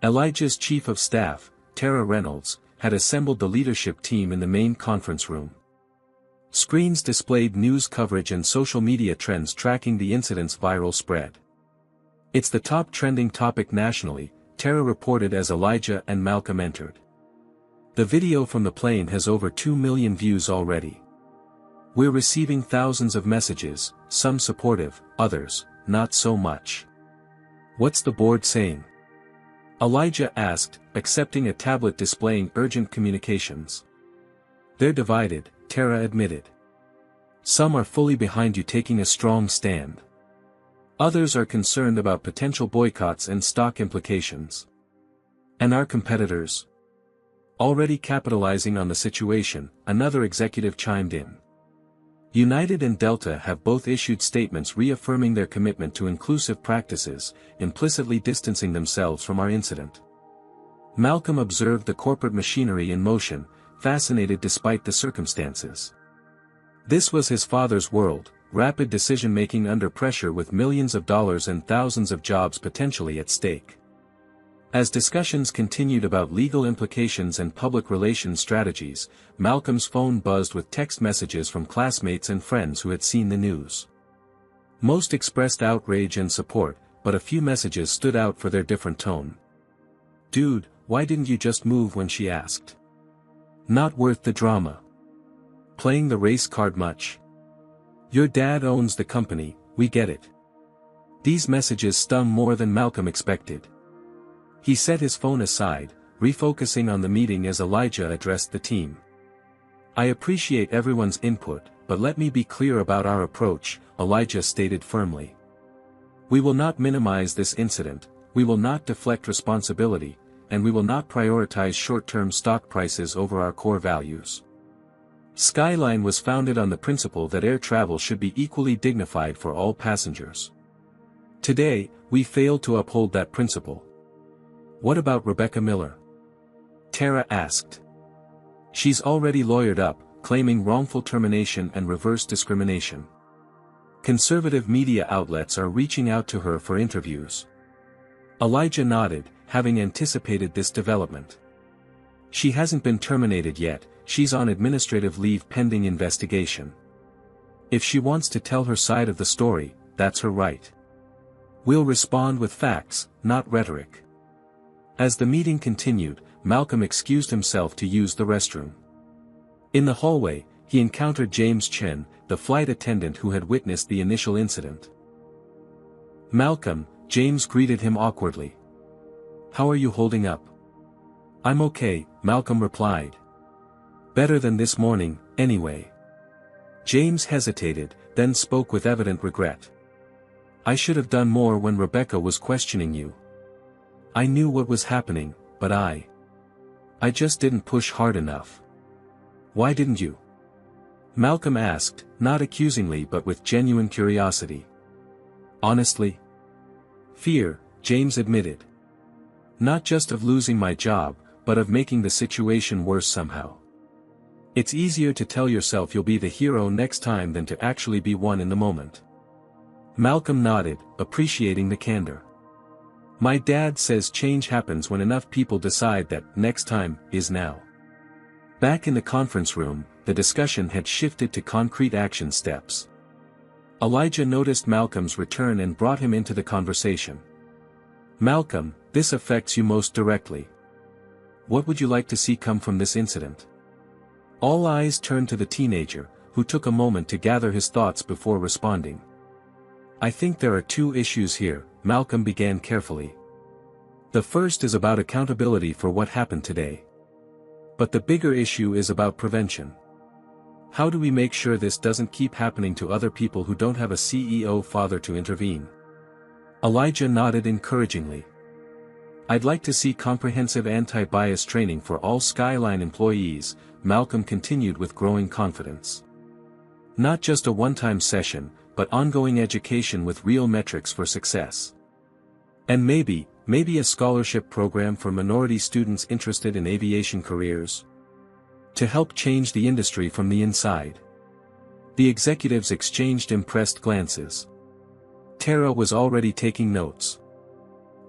Speaker 1: Elijah's chief of staff, Tara Reynolds, had assembled the leadership team in the main conference room. Screens displayed news coverage and social media trends tracking the incident's viral spread. "It's the top trending topic nationally," Tara reported as Elijah and Malcolm entered. "The video from the plane has over 2 million views already. We're receiving thousands of messages, some supportive, others, not so much. What's the board saying?" Elijah asked, accepting a tablet displaying urgent communications. "They're divided," Tara admitted. "Some are fully behind you taking a strong stand. Others are concerned about potential boycotts and stock implications. And our competitors?" Already capitalizing on the situation, another executive chimed in. United and Delta have both issued statements reaffirming their commitment to inclusive practices, implicitly distancing themselves from our incident. Malcolm observed the corporate machinery in motion, fascinated despite the circumstances. This was his father's world, rapid decision-making under pressure with millions of dollars and thousands of jobs potentially at stake. As discussions continued about legal implications and public relations strategies, Malcolm's phone buzzed with text messages from classmates and friends who had seen the news. Most expressed outrage and support, but a few messages stood out for their different tone. "Dude, why didn't you just move when she asked? Not worth the drama. Playing the race card much? Your dad owns the company, we get it." These messages stung more than Malcolm expected. He set his phone aside, refocusing on the meeting as Elijah addressed the team. "I appreciate everyone's input, but let me be clear about our approach," Elijah stated firmly. "We will not minimize this incident, we will not deflect responsibility, and we will not prioritize short-term stock prices over our core values. Skyline was founded on the principle that air travel should be equally dignified for all passengers. Today, we failed to uphold that principle." "What about Rebecca Miller?" Tara asked. "She's already lawyered up, claiming wrongful termination and reverse discrimination. Conservative media outlets are reaching out to her for interviews." Elijah nodded, having anticipated this development. "She hasn't been terminated yet, she's on administrative leave pending investigation. If she wants to tell her side of the story, that's her right. We'll respond with facts, not rhetoric." As the meeting continued, Malcolm excused himself to use the restroom. In the hallway, he encountered James Chen, the flight attendant who had witnessed the initial incident. "Malcolm," James greeted him awkwardly. "How are you holding up?" "I'm okay," Malcolm replied. "Better than this morning, anyway." James hesitated, then spoke with evident regret. "I should have done more when Rebecca was questioning you. I knew what was happening, but I just didn't push hard enough." "Why didn't you?" Malcolm asked, not accusingly but with genuine curiosity. "Honestly? Fear," James admitted. "Not just of losing my job, but of making the situation worse somehow. It's easier to tell yourself you'll be the hero next time than to actually be one in the moment." Malcolm nodded, appreciating the candor. "My dad says change happens when enough people decide that next time is now." Back in the conference room, the discussion had shifted to concrete action steps. Elijah noticed Malcolm's return and brought him into the conversation. "Malcolm, this affects you most directly. What would you like to see come from this incident?" All eyes turned to the teenager, who took a moment to gather his thoughts before responding. "I think there are two issues here," Malcolm began carefully. "The first is about accountability for what happened today. But the bigger issue is about prevention. How do we make sure this doesn't keep happening to other people who don't have a CEO father to intervene?" Elijah nodded encouragingly. "I'd like to see comprehensive anti-bias training for all Skyline employees," Malcolm continued with growing confidence. "Not just a one-time session, but ongoing education with real metrics for success. And maybe a scholarship program for minority students interested in aviation careers. To help change the industry from the inside. The executives exchanged impressed glances. Tara was already taking notes.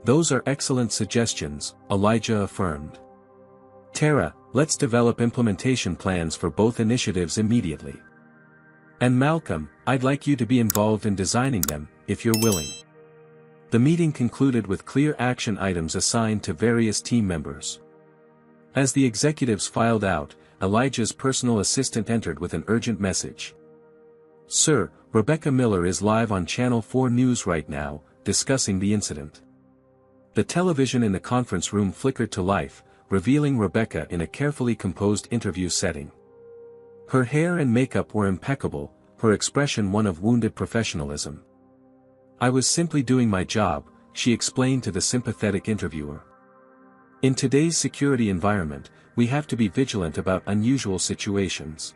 Speaker 1: "Those are excellent suggestions," Elijah affirmed. "Tara, let's develop implementation plans for both initiatives immediately. And Malcolm, I'd like you to be involved in designing them, if you're willing." The meeting concluded with clear action items assigned to various team members. As the executives filed out, Elijah's personal assistant entered with an urgent message. "Sir, Rebecca Miller is live on Channel 4 News right now, discussing the incident." The television in the conference room flickered to life, revealing Rebecca in a carefully composed interview setting. Her hair and makeup were impeccable, her expression one of wounded professionalism. "I was simply doing my job," she explained to the sympathetic interviewer. "In today's security environment, we have to be vigilant about unusual situations.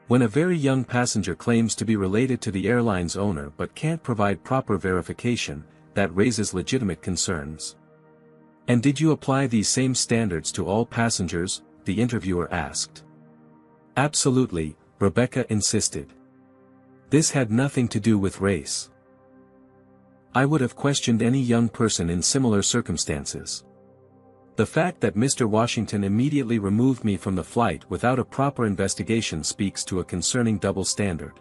Speaker 1: When a very young passenger claims to be related to the airline's owner but can't provide proper verification, that raises legitimate concerns." "And did you apply these same standards to all passengers?" the interviewer asked. "Absolutely," Rebecca insisted. "This had nothing to do with race. I would have questioned any young person in similar circumstances. The fact that Mr. Washington immediately removed me from the flight without a proper investigation speaks to a concerning double standard.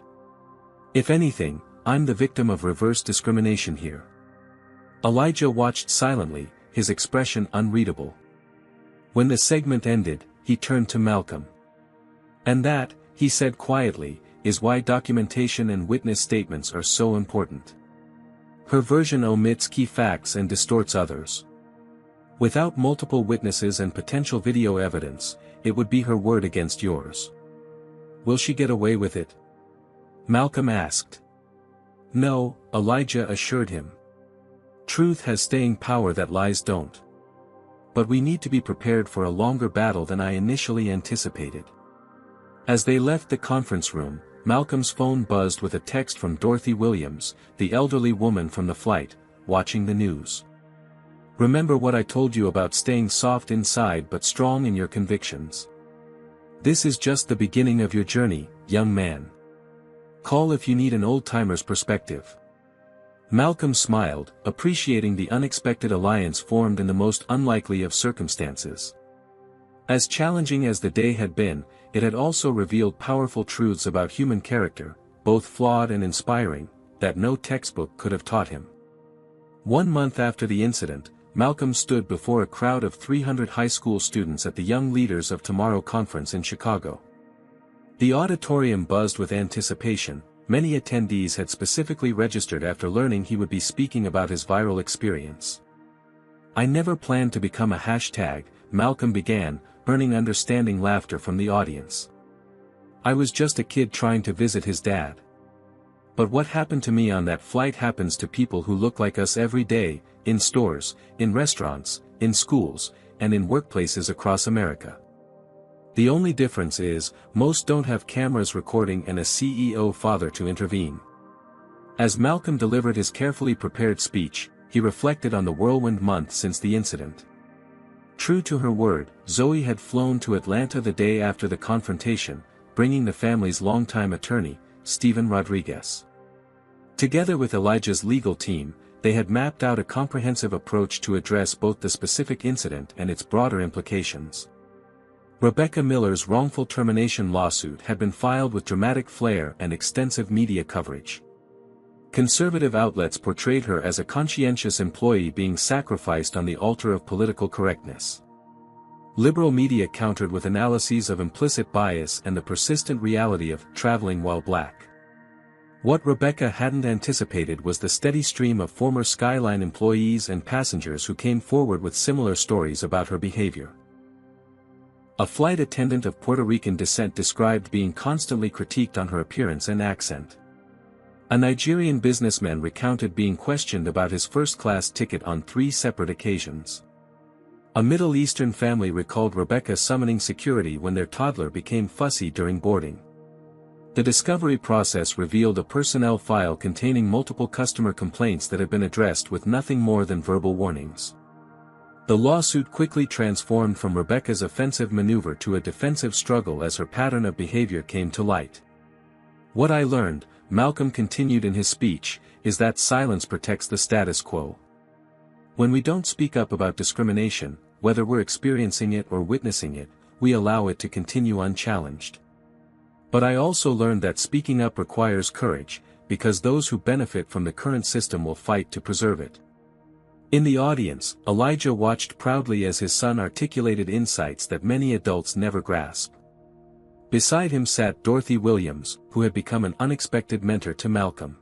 Speaker 1: If anything, I'm the victim of reverse discrimination here." Elijah watched silently, his expression unreadable. When the segment ended, he turned to Malcolm. "And that," he said quietly, "is why documentation and witness statements are so important. Her version omits key facts and distorts others. Without multiple witnesses and potential video evidence, it would be her word against yours." "Will she get away with it?" Malcolm asked. "No," Elijah assured him. "Truth has staying power that lies don't. But we need to be prepared for a longer battle than I initially anticipated." As they left the conference room, Malcolm's phone buzzed with a text from Dorothy Williams, the elderly woman from the flight, watching the news. "Remember what I told you about staying soft inside but strong in your convictions. This is just the beginning of your journey, young man. Call if you need an old-timer's perspective." Malcolm smiled, appreciating the unexpected alliance formed in the most unlikely of circumstances. As challenging as the day had been, it had also revealed powerful truths about human character, both flawed and inspiring, that no textbook could have taught him. 1 month after the incident, Malcolm stood before a crowd of 300 high school students at the Young Leaders of Tomorrow conference in Chicago. The auditorium buzzed with anticipation. Many attendees had specifically registered after learning he would be speaking about his viral experience. "I never planned to become a hashtag," Malcolm began, earning understanding laughter from the audience. "I was just a kid trying to visit his dad. But what happened to me on that flight happens to people who look like us every day, in stores, in restaurants, in schools, and in workplaces across America. The only difference is, most don't have cameras recording and a CEO father to intervene." As Malcolm delivered his carefully prepared speech, he reflected on the whirlwind month since the incident. True to her word, Zoe had flown to Atlanta the day after the confrontation, bringing the family's longtime attorney, Stephen Rodriguez. Together with Elijah's legal team, they had mapped out a comprehensive approach to address both the specific incident and its broader implications. Rebecca Miller's wrongful termination lawsuit had been filed with dramatic flair and extensive media coverage. Conservative outlets portrayed her as a conscientious employee being sacrificed on the altar of political correctness. Liberal media countered with analyses of implicit bias and the persistent reality of traveling while black. What Rebecca hadn't anticipated was the steady stream of former Skyline employees and passengers who came forward with similar stories about her behavior. A flight attendant of Puerto Rican descent described being constantly critiqued on her appearance and accent. A Nigerian businessman recounted being questioned about his first-class ticket on 3 separate occasions. A Middle Eastern family recalled Rebecca summoning security when their toddler became fussy during boarding. The discovery process revealed a personnel file containing multiple customer complaints that had been addressed with nothing more than verbal warnings. The lawsuit quickly transformed from Rebecca's offensive maneuver to a defensive struggle as her pattern of behavior came to light. "What I learned," Malcolm continued in his speech, "is that silence protects the status quo. When we don't speak up about discrimination, whether we're experiencing it or witnessing it, we allow it to continue unchallenged. But I also learned that speaking up requires courage, because those who benefit from the current system will fight to preserve it." In the audience, Elijah watched proudly as his son articulated insights that many adults never grasp. Beside him sat Dorothy Williams, who had become an unexpected mentor to Malcolm.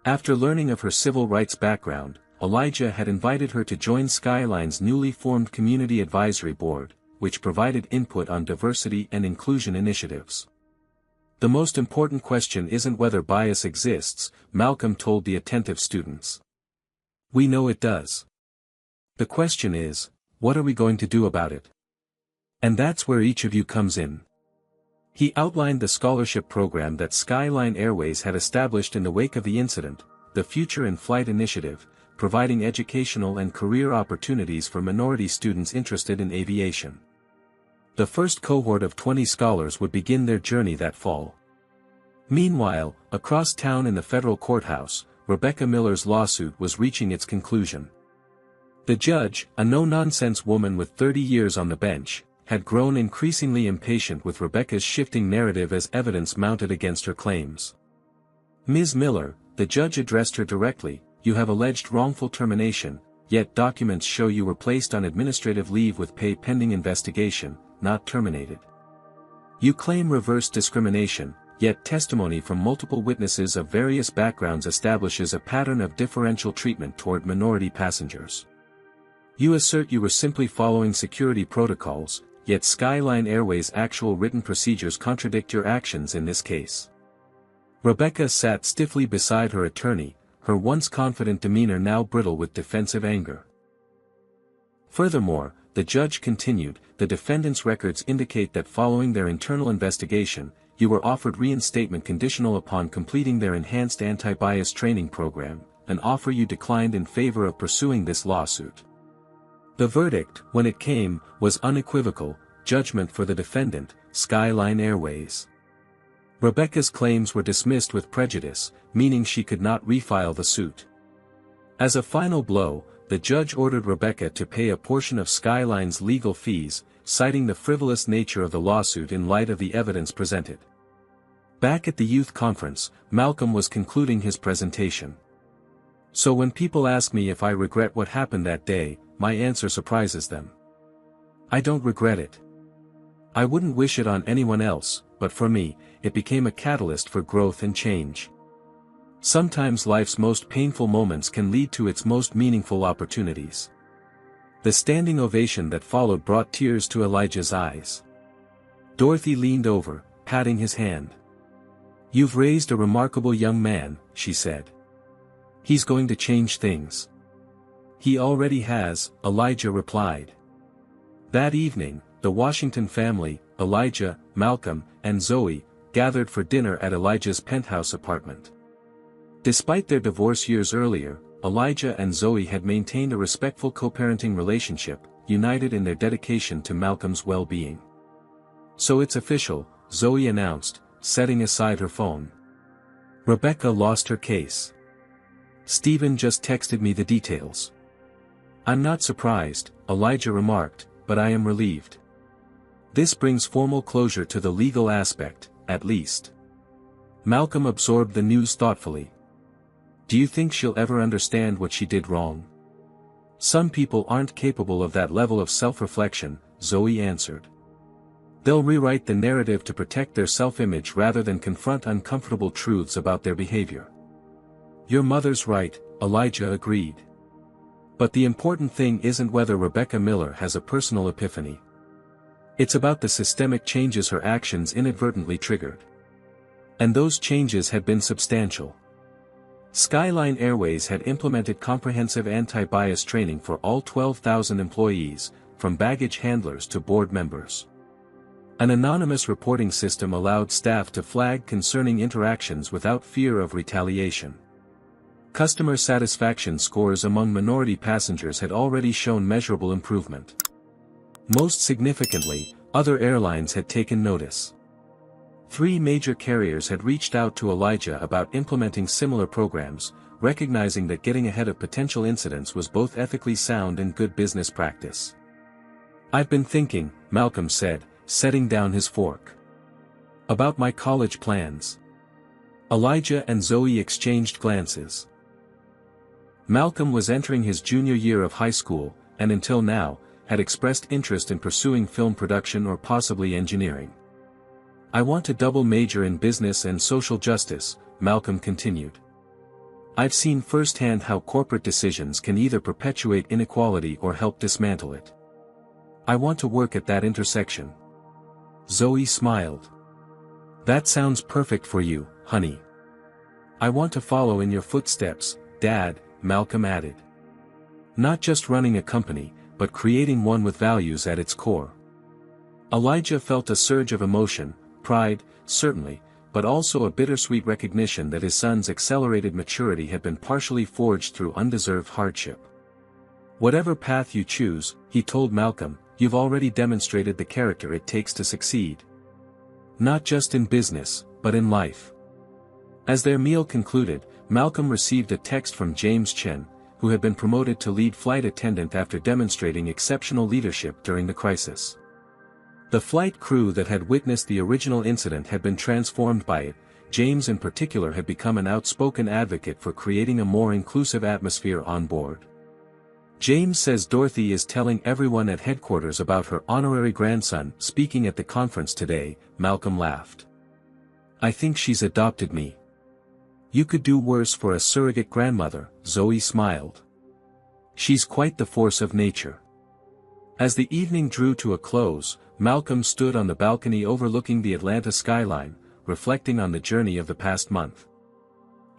Speaker 1: After learning of her civil rights background, Elijah had invited her to join Skyline's newly formed Community Advisory Board, which provided input on diversity and inclusion initiatives. "The most important question isn't whether bias exists," Malcolm told the attentive students. "We know it does. The question is, what are we going to do about it? And that's where each of you comes in." He outlined the scholarship program that Skyline Airways had established in the wake of the incident, the Future in Flight Initiative, providing educational and career opportunities for minority students interested in aviation. The first cohort of 20 scholars would begin their journey that fall. Meanwhile, across town in the federal courthouse, Rebecca Miller's lawsuit was reaching its conclusion. The judge, a no-nonsense woman with 30 years on the bench, had grown increasingly impatient with Rebecca's shifting narrative as evidence mounted against her claims. "Ms. Miller," the judge addressed her directly, "you have alleged wrongful termination, yet documents show you were placed on administrative leave with pay pending investigation, not terminated. You claim reverse discrimination, yet testimony from multiple witnesses of various backgrounds establishes a pattern of differential treatment toward minority passengers. You assert you were simply following security protocols, yet Skyline Airways' actual written procedures contradict your actions in this case." Rebecca sat stiffly beside her attorney, her once confident demeanor now brittle with defensive anger. Furthermore, the judge continued, "The defendant's records indicate that following their internal investigation, you were offered reinstatement conditional upon completing their enhanced anti-bias training program, an offer you declined in favor of pursuing this lawsuit." The verdict, when it came, was unequivocal: judgment for the defendant, Skyline Airways. Rebecca's claims were dismissed with prejudice, meaning she could not refile the suit. As a final blow, the judge ordered Rebecca to pay a portion of Skyline's legal fees, citing the frivolous nature of the lawsuit in light of the evidence presented. Back at the youth conference, Malcolm was concluding his presentation. "So when people ask me if I regret what happened that day, my answer surprises them. I don't regret it. I wouldn't wish it on anyone else, but for me, it became a catalyst for growth and change. Sometimes life's most painful moments can lead to its most meaningful opportunities." The standing ovation that followed brought tears to Elijah's eyes. Dorothy leaned over, patting his hand. "You've raised a remarkable young man," she said. "He's going to change things." "He already has," Elijah replied. That evening, the Washington family, Elijah, Malcolm, and Zoe, gathered for dinner at Elijah's penthouse apartment. Despite their divorce years earlier, Elijah and Zoe had maintained a respectful co-parenting relationship, united in their dedication to Malcolm's well-being. "So it's official," Zoe announced, setting aside her phone. "Rebecca lost her case. Stephen just texted me the details." "I'm not surprised," Elijah remarked, "but I am relieved. This brings formal closure to the legal aspect, at least." Malcolm absorbed the news thoughtfully. "Do you think she'll ever understand what she did wrong?" "Some people aren't capable of that level of self-reflection," Zoe answered. "They'll rewrite the narrative to protect their self-image rather than confront uncomfortable truths about their behavior." "Your mother's right," Elijah agreed. "But the important thing isn't whether Rebecca Miller has a personal epiphany. It's about the systemic changes her actions inadvertently triggered. And those changes had been substantial." Skyline Airways had implemented comprehensive anti-bias training for all 12,000 employees, from baggage handlers to board members. An anonymous reporting system allowed staff to flag concerning interactions without fear of retaliation. Customer satisfaction scores among minority passengers had already shown measurable improvement. Most significantly, other airlines had taken notice. 3 major carriers had reached out to Elijah about implementing similar programs, recognizing that getting ahead of potential incidents was both ethically sound and good business practice. "I've been thinking," Malcolm said, setting down his fork, "about my college plans." Elijah and Zoe exchanged glances. Malcolm was entering his junior year of high school, and until now, had expressed interest in pursuing film production or possibly engineering. "I want to double major in business and social justice," Malcolm continued. "I've seen firsthand how corporate decisions can either perpetuate inequality or help dismantle it. I want to work at that intersection." Zoe smiled. "That sounds perfect for you, honey." "I want to follow in your footsteps, Dad," Malcolm added. "Not just running a company, but creating one with values at its core." Elijah felt a surge of emotion, pride, certainly, but also a bittersweet recognition that his son's accelerated maturity had been partially forged through undeserved hardship. "Whatever path you choose," he told Malcolm, "you've already demonstrated the character it takes to succeed. Not just in business, but in life." As their meal concluded, Malcolm received a text from James Chen, who had been promoted to lead flight attendant after demonstrating exceptional leadership during the crisis. The flight crew that had witnessed the original incident had been transformed by it. James in particular had become an outspoken advocate for creating a more inclusive atmosphere on board. "James says Dorothy is telling everyone at headquarters about her honorary grandson speaking at the conference today," Malcolm laughed. "I think she's adopted me." "You could do worse for a surrogate grandmother," Zoe smiled. "She's quite the force of nature." As the evening drew to a close, Malcolm stood on the balcony overlooking the Atlanta skyline, reflecting on the journey of the past month.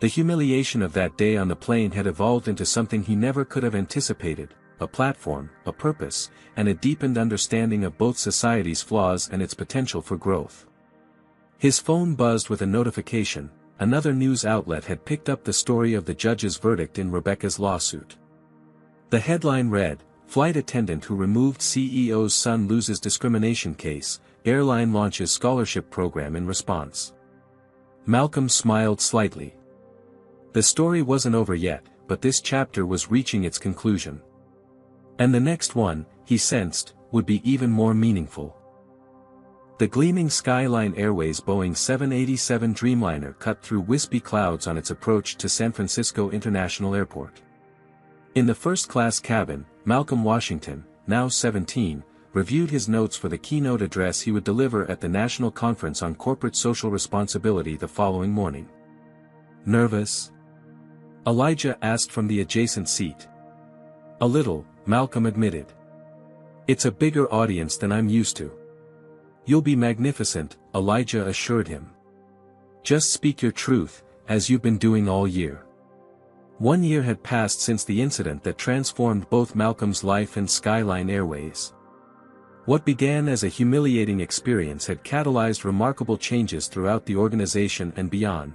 Speaker 1: The humiliation of that day on the plane had evolved into something he never could have anticipated: a platform, a purpose, and a deepened understanding of both society's flaws and its potential for growth. His phone buzzed with a notification. Another news outlet had picked up the story of the judge's verdict in Rebecca's lawsuit. The headline read, "Flight attendant who removed CEO's son loses discrimination case, airline launches scholarship program in response." Malcolm smiled slightly. The story wasn't over yet, but this chapter was reaching its conclusion. And the next one, he sensed, would be even more meaningful. The gleaming Skyline Airways Boeing 787 Dreamliner cut through wispy clouds on its approach to San Francisco International Airport. In the first-class cabin, Malcolm Washington, now 17, reviewed his notes for the keynote address he would deliver at the National Conference on Corporate Social Responsibility the following morning. "Nervous?" Elijah asked from the adjacent seat. "A little," Malcolm admitted. "It's a bigger audience than I'm used to." "You'll be magnificent," Elijah assured him. "Just speak your truth, as you've been doing all year." 1 year had passed since the incident that transformed both Malcolm's life and Skyline Airways. What began as a humiliating experience had catalyzed remarkable changes throughout the organization and beyond.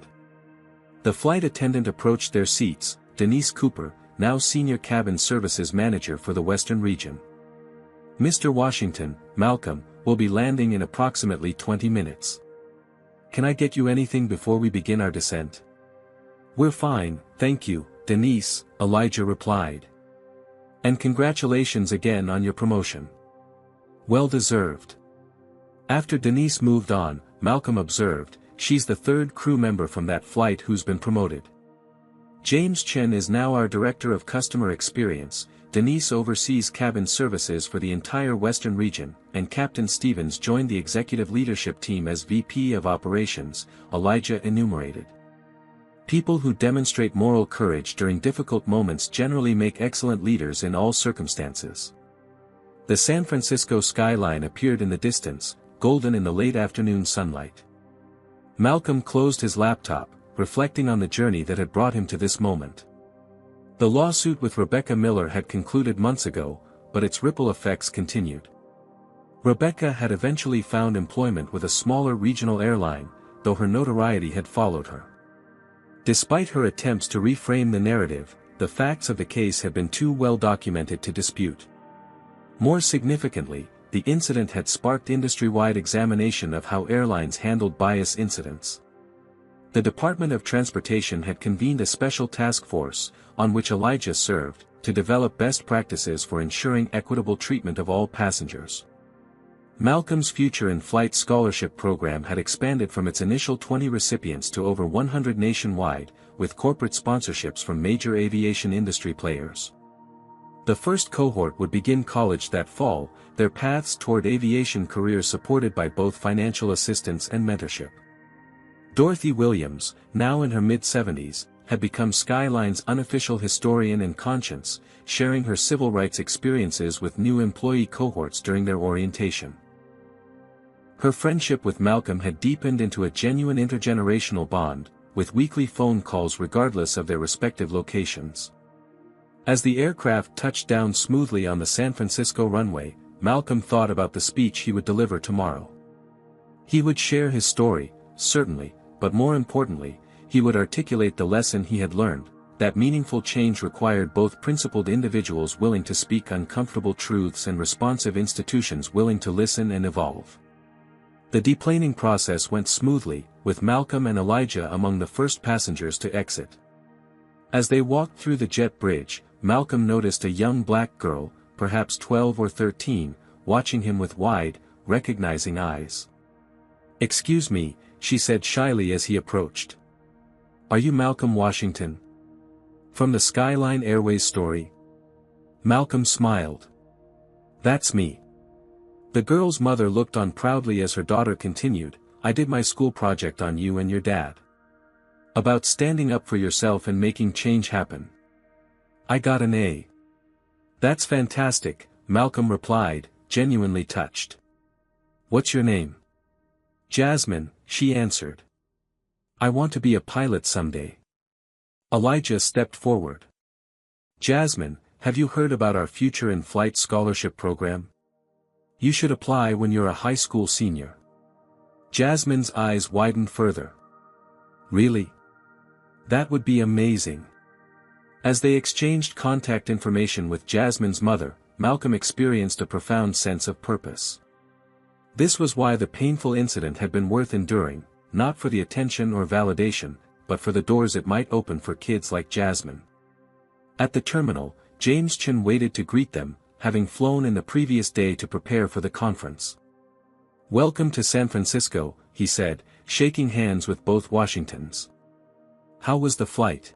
Speaker 1: The flight attendant approached their seats, Denise Cooper, now Senior Cabin Services Manager for the Western Region. "Mr. Washington, Malcolm, will be landing in approximately 20 minutes. Can I get you anything before we begin our descent?" "We're fine, thank you, Denise," Elijah replied. "And congratulations again on your promotion. Well deserved." After Denise moved on, Malcolm observed, "She's the 3rd crew member from that flight who's been promoted. James Chen is now our Director of Customer Experience, Denise oversees cabin services for the entire Western region, and Captain Stevens joined the executive leadership team as VP of Operations," Elijah enumerated. "People who demonstrate moral courage during difficult moments generally make excellent leaders in all circumstances." The San Francisco skyline appeared in the distance, golden in the late afternoon sunlight. Malcolm closed his laptop, reflecting on the journey that had brought him to this moment. The lawsuit with Rebecca Miller had concluded months ago, but its ripple effects continued. Rebecca had eventually found employment with a smaller regional airline, though her notoriety had followed her. Despite her attempts to reframe the narrative, the facts of the case had been too well documented to dispute. More significantly, the incident had sparked industry-wide examination of how airlines handled bias incidents. The Department of Transportation had convened a special task force, on which Elijah served, to develop best practices for ensuring equitable treatment of all passengers. Malcolm's Future in Flight Scholarship Program had expanded from its initial 20 recipients to over 100 nationwide, with corporate sponsorships from major aviation industry players. The first cohort would begin college that fall, their paths toward aviation careers supported by both financial assistance and mentorship. Dorothy Williams, now in her mid-70s, had become Skyline's unofficial historian and conscience, sharing her civil rights experiences with new employee cohorts during their orientation. Her friendship with Malcolm had deepened into a genuine intergenerational bond, with weekly phone calls regardless of their respective locations. As the aircraft touched down smoothly on the San Francisco runway, Malcolm thought about the speech he would deliver tomorrow. He would share his story, certainly, but more importantly, he would articulate the lesson he had learned, that meaningful change required both principled individuals willing to speak uncomfortable truths and responsive institutions willing to listen and evolve. The deplaning process went smoothly, with Malcolm and Elijah among the first passengers to exit. As they walked through the jet bridge, Malcolm noticed a young black girl, perhaps 12 or 13, watching him with wide, recognizing eyes. "Excuse me," she said shyly as he approached. "Are you Malcolm Washington? From the Skyline Airways story?" Malcolm smiled. "That's me." The girl's mother looked on proudly as her daughter continued, "I did my school project on you and your dad. About standing up for yourself and making change happen. I got an A." "That's fantastic," Malcolm replied, genuinely touched. "What's your name?" "Jasmine," she answered. "I want to be a pilot someday." Elijah stepped forward. "Jasmine, have you heard about our Future in Flight Scholarship Program? You should apply when you're a high school senior." Jasmine's eyes widened further. "Really? That would be amazing." As they exchanged contact information with Jasmine's mother, Malcolm experienced a profound sense of purpose. This was why the painful incident had been worth enduring, not for the attention or validation, but for the doors it might open for kids like Jasmine. At the terminal, James Chin waited to greet them, having flown in the previous day to prepare for the conference. "Welcome to San Francisco," he said, shaking hands with both Washingtons. "How was the flight?"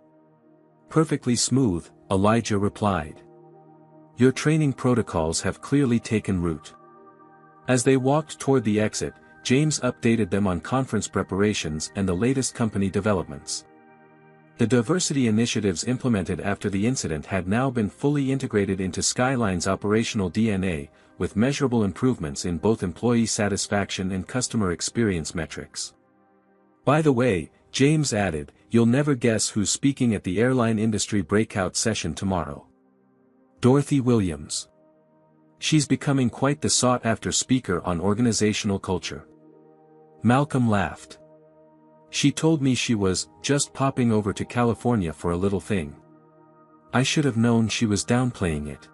Speaker 1: "Perfectly smooth," Elijah replied. "Your training protocols have clearly taken root." As they walked toward the exit, James updated them on conference preparations and the latest company developments. The diversity initiatives implemented after the incident had now been fully integrated into Skyline's operational DNA, with measurable improvements in both employee satisfaction and customer experience metrics. "By the way," James added, "you'll never guess who's speaking at the airline industry breakout session tomorrow. Dorothy Williams. She's becoming quite the sought-after speaker on organizational culture." Malcolm laughed. "She told me she was just popping over to California for a little thing. I should have known she was downplaying it."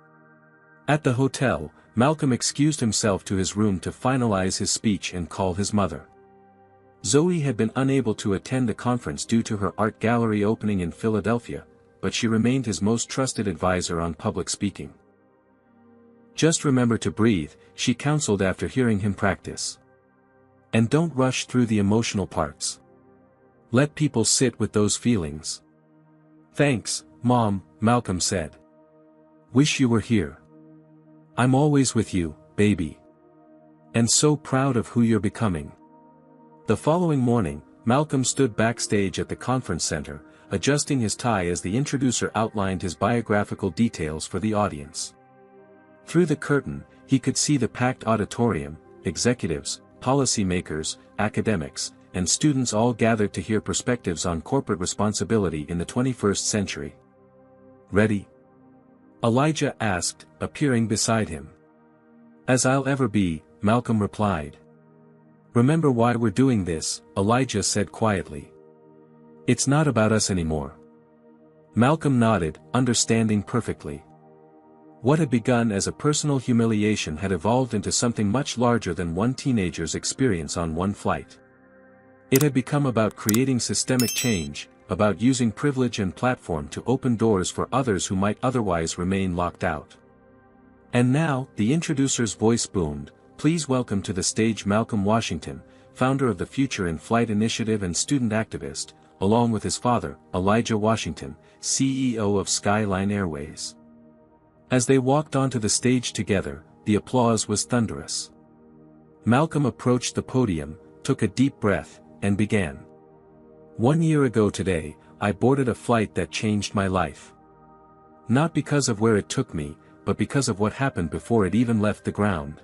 Speaker 1: At the hotel, Malcolm excused himself to his room to finalize his speech and call his mother. Zoe had been unable to attend the conference due to her art gallery opening in Philadelphia, but she remained his most trusted advisor on public speaking. "Just remember to breathe," she counseled after hearing him practice. "And don't rush through the emotional parts. Let people sit with those feelings." "Thanks, Mom," Malcolm said. "Wish you were here. I'm always with you, baby. And so proud of who you're becoming." The following morning, Malcolm stood backstage at the conference center, adjusting his tie as the introducer outlined his biographical details for the audience. Through the curtain, he could see the packed auditorium, executives, policymakers, academics, and students all gathered to hear perspectives on corporate responsibility in the 21st century. "Ready?" Elijah asked, appearing beside him. "As I'll ever be," Malcolm replied. Remember why we're doing this, Elijah said quietly. It's not about us anymore. Malcolm nodded, understanding perfectly. What had begun as a personal humiliation had evolved into something much larger than one teenager's experience on one flight. It had become about creating systemic change, about using privilege and platform to open doors for others who might otherwise remain locked out. And now, the introducer's voice boomed, please welcome to the stage Malcolm Washington, founder of the Future in Flight Initiative and student activist, along with his father, Elijah Washington, CEO of Skyline Airways. As they walked onto the stage together, the applause was thunderous. Malcolm approached the podium, took a deep breath, and began. 1 year ago today, I boarded a flight that changed my life. Not because of where it took me, but because of what happened before it even left the ground.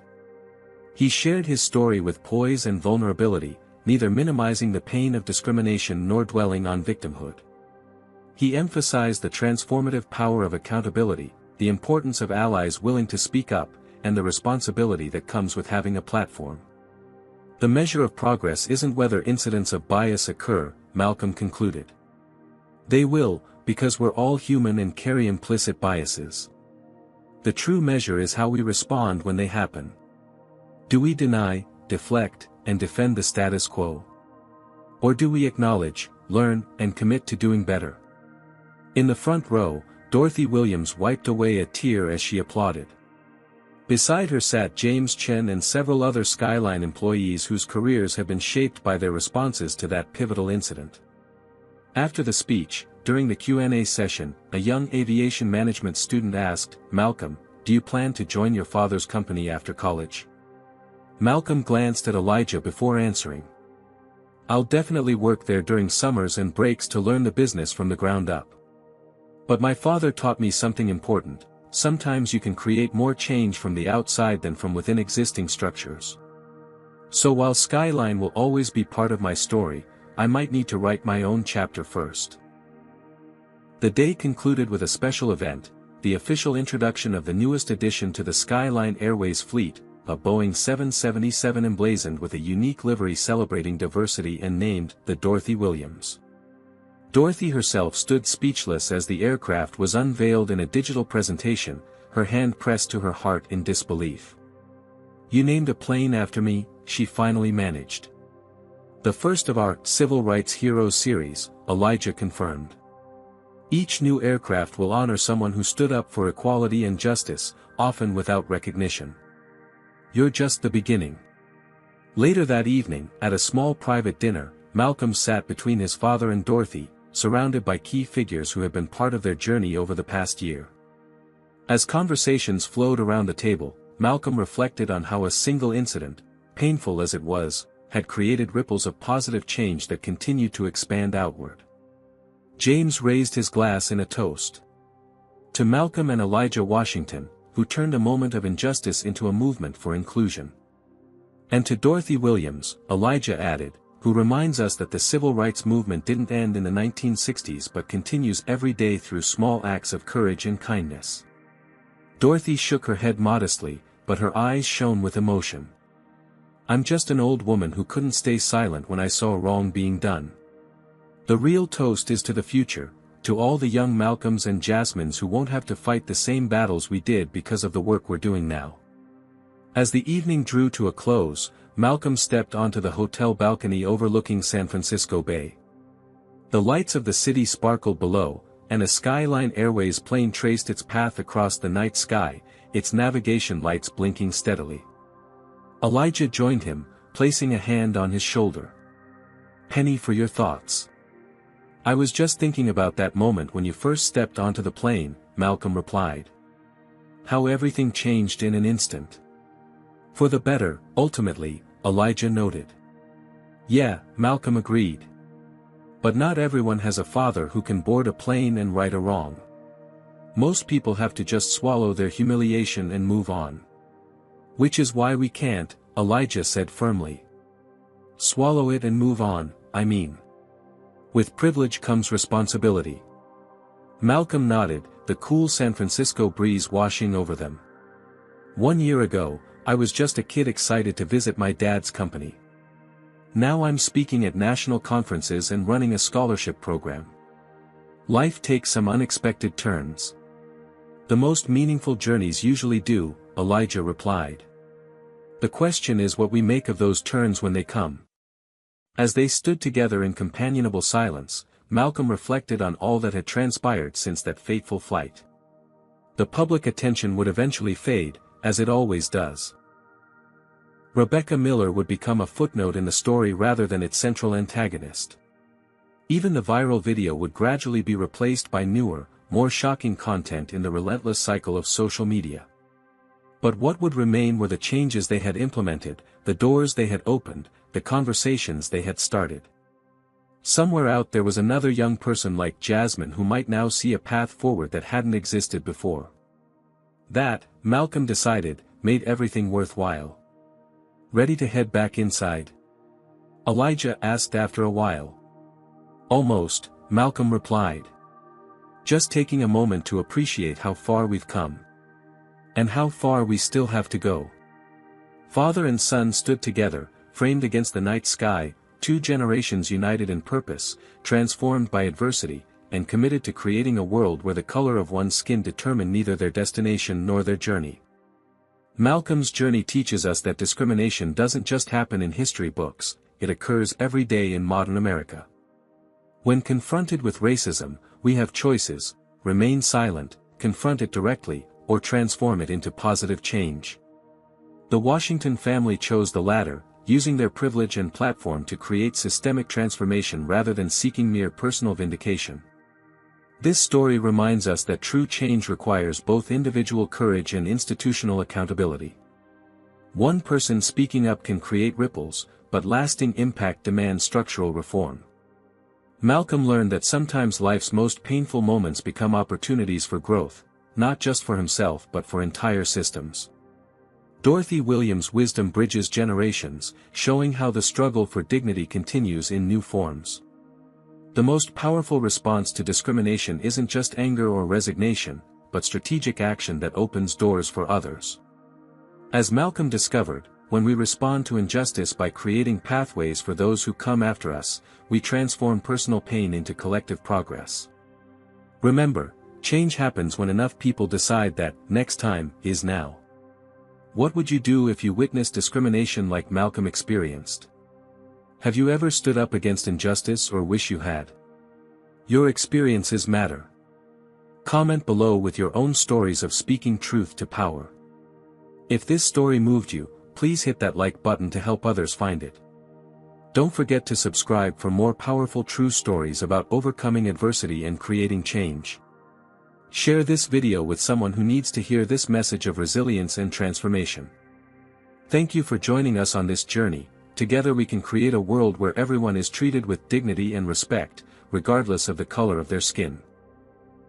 Speaker 1: He shared his story with poise and vulnerability, neither minimizing the pain of discrimination nor dwelling on victimhood. He emphasized the transformative power of accountability, the importance of allies willing to speak up, and the responsibility that comes with having a platform. The measure of progress isn't whether incidents of bias occur, Malcolm concluded. They will, because we're all human and carry implicit biases. The true measure is how we respond when they happen. Do we deny, deflect, and defend the status quo? Or do we acknowledge, learn, and commit to doing better? In the front row, Dorothy Williams wiped away a tear as she applauded. Beside her sat James Chen and several other Skyline employees whose careers have been shaped by their responses to that pivotal incident. After the speech, during the Q&A session, a young aviation management student asked, Malcolm, do you plan to join your father's company after college? Malcolm glanced at Elijah before answering. I'll definitely work there during summers and breaks to learn the business from the ground up. But my father taught me something important. Sometimes you can create more change from the outside than from within existing structures. So while Skyline will always be part of my story, I might need to write my own chapter first. The day concluded with a special event, the official introduction of the newest addition to the Skyline Airways fleet, a Boeing 777 emblazoned with a unique livery celebrating diversity and named the Dorothy Williams. Dorothy herself stood speechless as the aircraft was unveiled in a digital presentation, her hand pressed to her heart in disbelief. You named a plane after me, she finally managed. The first of our Civil Rights Heroes series, Elijah confirmed. Each new aircraft will honor someone who stood up for equality and justice, often without recognition. You're just the beginning. Later that evening, at a small private dinner, Malcolm sat between his father and Dorothy, surrounded by key figures who had been part of their journey over the past year. As conversations flowed around the table, Malcolm reflected on how a single incident, painful as it was, had created ripples of positive change that continued to expand outward. James raised his glass in a toast. To Malcolm and Elijah Washington, who turned a moment of injustice into a movement for inclusion. And to Dorothy Williams, Elijah added, who reminds us that the civil rights movement didn't end in the 1960s but continues every day through small acts of courage and kindness. Dorothy shook her head modestly, but her eyes shone with emotion. I'm just an old woman who couldn't stay silent when I saw wrong being done. The real toast is to the future, to all the young Malcolms and Jasmines who won't have to fight the same battles we did because of the work we're doing now. As the evening drew to a close, Malcolm stepped onto the hotel balcony overlooking San Francisco Bay. The lights of the city sparkled below, and a Skyline Airways plane traced its path across the night sky, its navigation lights blinking steadily. Elijah joined him, placing a hand on his shoulder. Penny for your thoughts. I was just thinking about that moment when you first stepped onto the plane, Malcolm replied. How everything changed in an instant. For the better, ultimately, Elijah noted. Yeah, Malcolm agreed. But not everyone has a father who can board a plane and right a wrong. Most people have to just swallow their humiliation and move on. Which is why we can't, Elijah said firmly. Swallow it and move on, I mean. With privilege comes responsibility. Malcolm nodded, the cool San Francisco breeze washing over them. 1 year ago, I was just a kid excited to visit my dad's company. Now I'm speaking at national conferences and running a scholarship program. Life takes some unexpected turns. The most meaningful journeys usually do, Elijah replied. The question is what we make of those turns when they come. As they stood together in companionable silence, Malcolm reflected on all that had transpired since that fateful flight. The public attention would eventually fade, as it always does. Rebecca Miller would become a footnote in the story rather than its central antagonist. Even the viral video would gradually be replaced by newer, more shocking content in the relentless cycle of social media. But what would remain were the changes they had implemented, the doors they had opened, the conversations they had started. Somewhere out there was another young person like Jasmine who might now see a path forward that hadn't existed before. That, Malcolm decided, made everything worthwhile. Ready to head back inside? Elijah asked after a while. Almost, Malcolm replied. Just taking a moment to appreciate how far we've come. And how far we still have to go. Father and son stood together, framed against the night sky, two generations united in purpose, transformed by adversity, and committed to creating a world where the color of one's skin determined neither their destination nor their journey. Malcolm's journey teaches us that discrimination doesn't just happen in history books, it occurs every day in modern America. When confronted with racism, we have choices: remain silent, confront it directly, or transform it into positive change. The Washington family chose the latter, using their privilege and platform to create systemic transformation rather than seeking mere personal vindication. This story reminds us that true change requires both individual courage and institutional accountability. One person speaking up can create ripples, but lasting impact demands structural reform. Malcolm learned that sometimes life's most painful moments become opportunities for growth, not just for himself but for entire systems. Dorothy Williams' wisdom bridges generations, showing how the struggle for dignity continues in new forms. The most powerful response to discrimination isn't just anger or resignation, but strategic action that opens doors for others. As Malcolm discovered, when we respond to injustice by creating pathways for those who come after us, we transform personal pain into collective progress. Remember, change happens when enough people decide that next time is now. What would you do if you witnessed discrimination like Malcolm experienced? Have you ever stood up against injustice or wish you had? Your experiences matter. Comment below with your own stories of speaking truth to power. If this story moved you, please hit that like button to help others find it. Don't forget to subscribe for more powerful true stories about overcoming adversity and creating change. Share this video with someone who needs to hear this message of resilience and transformation. Thank you for joining us on this journey. Together we can create a world where everyone is treated with dignity and respect, regardless of the color of their skin.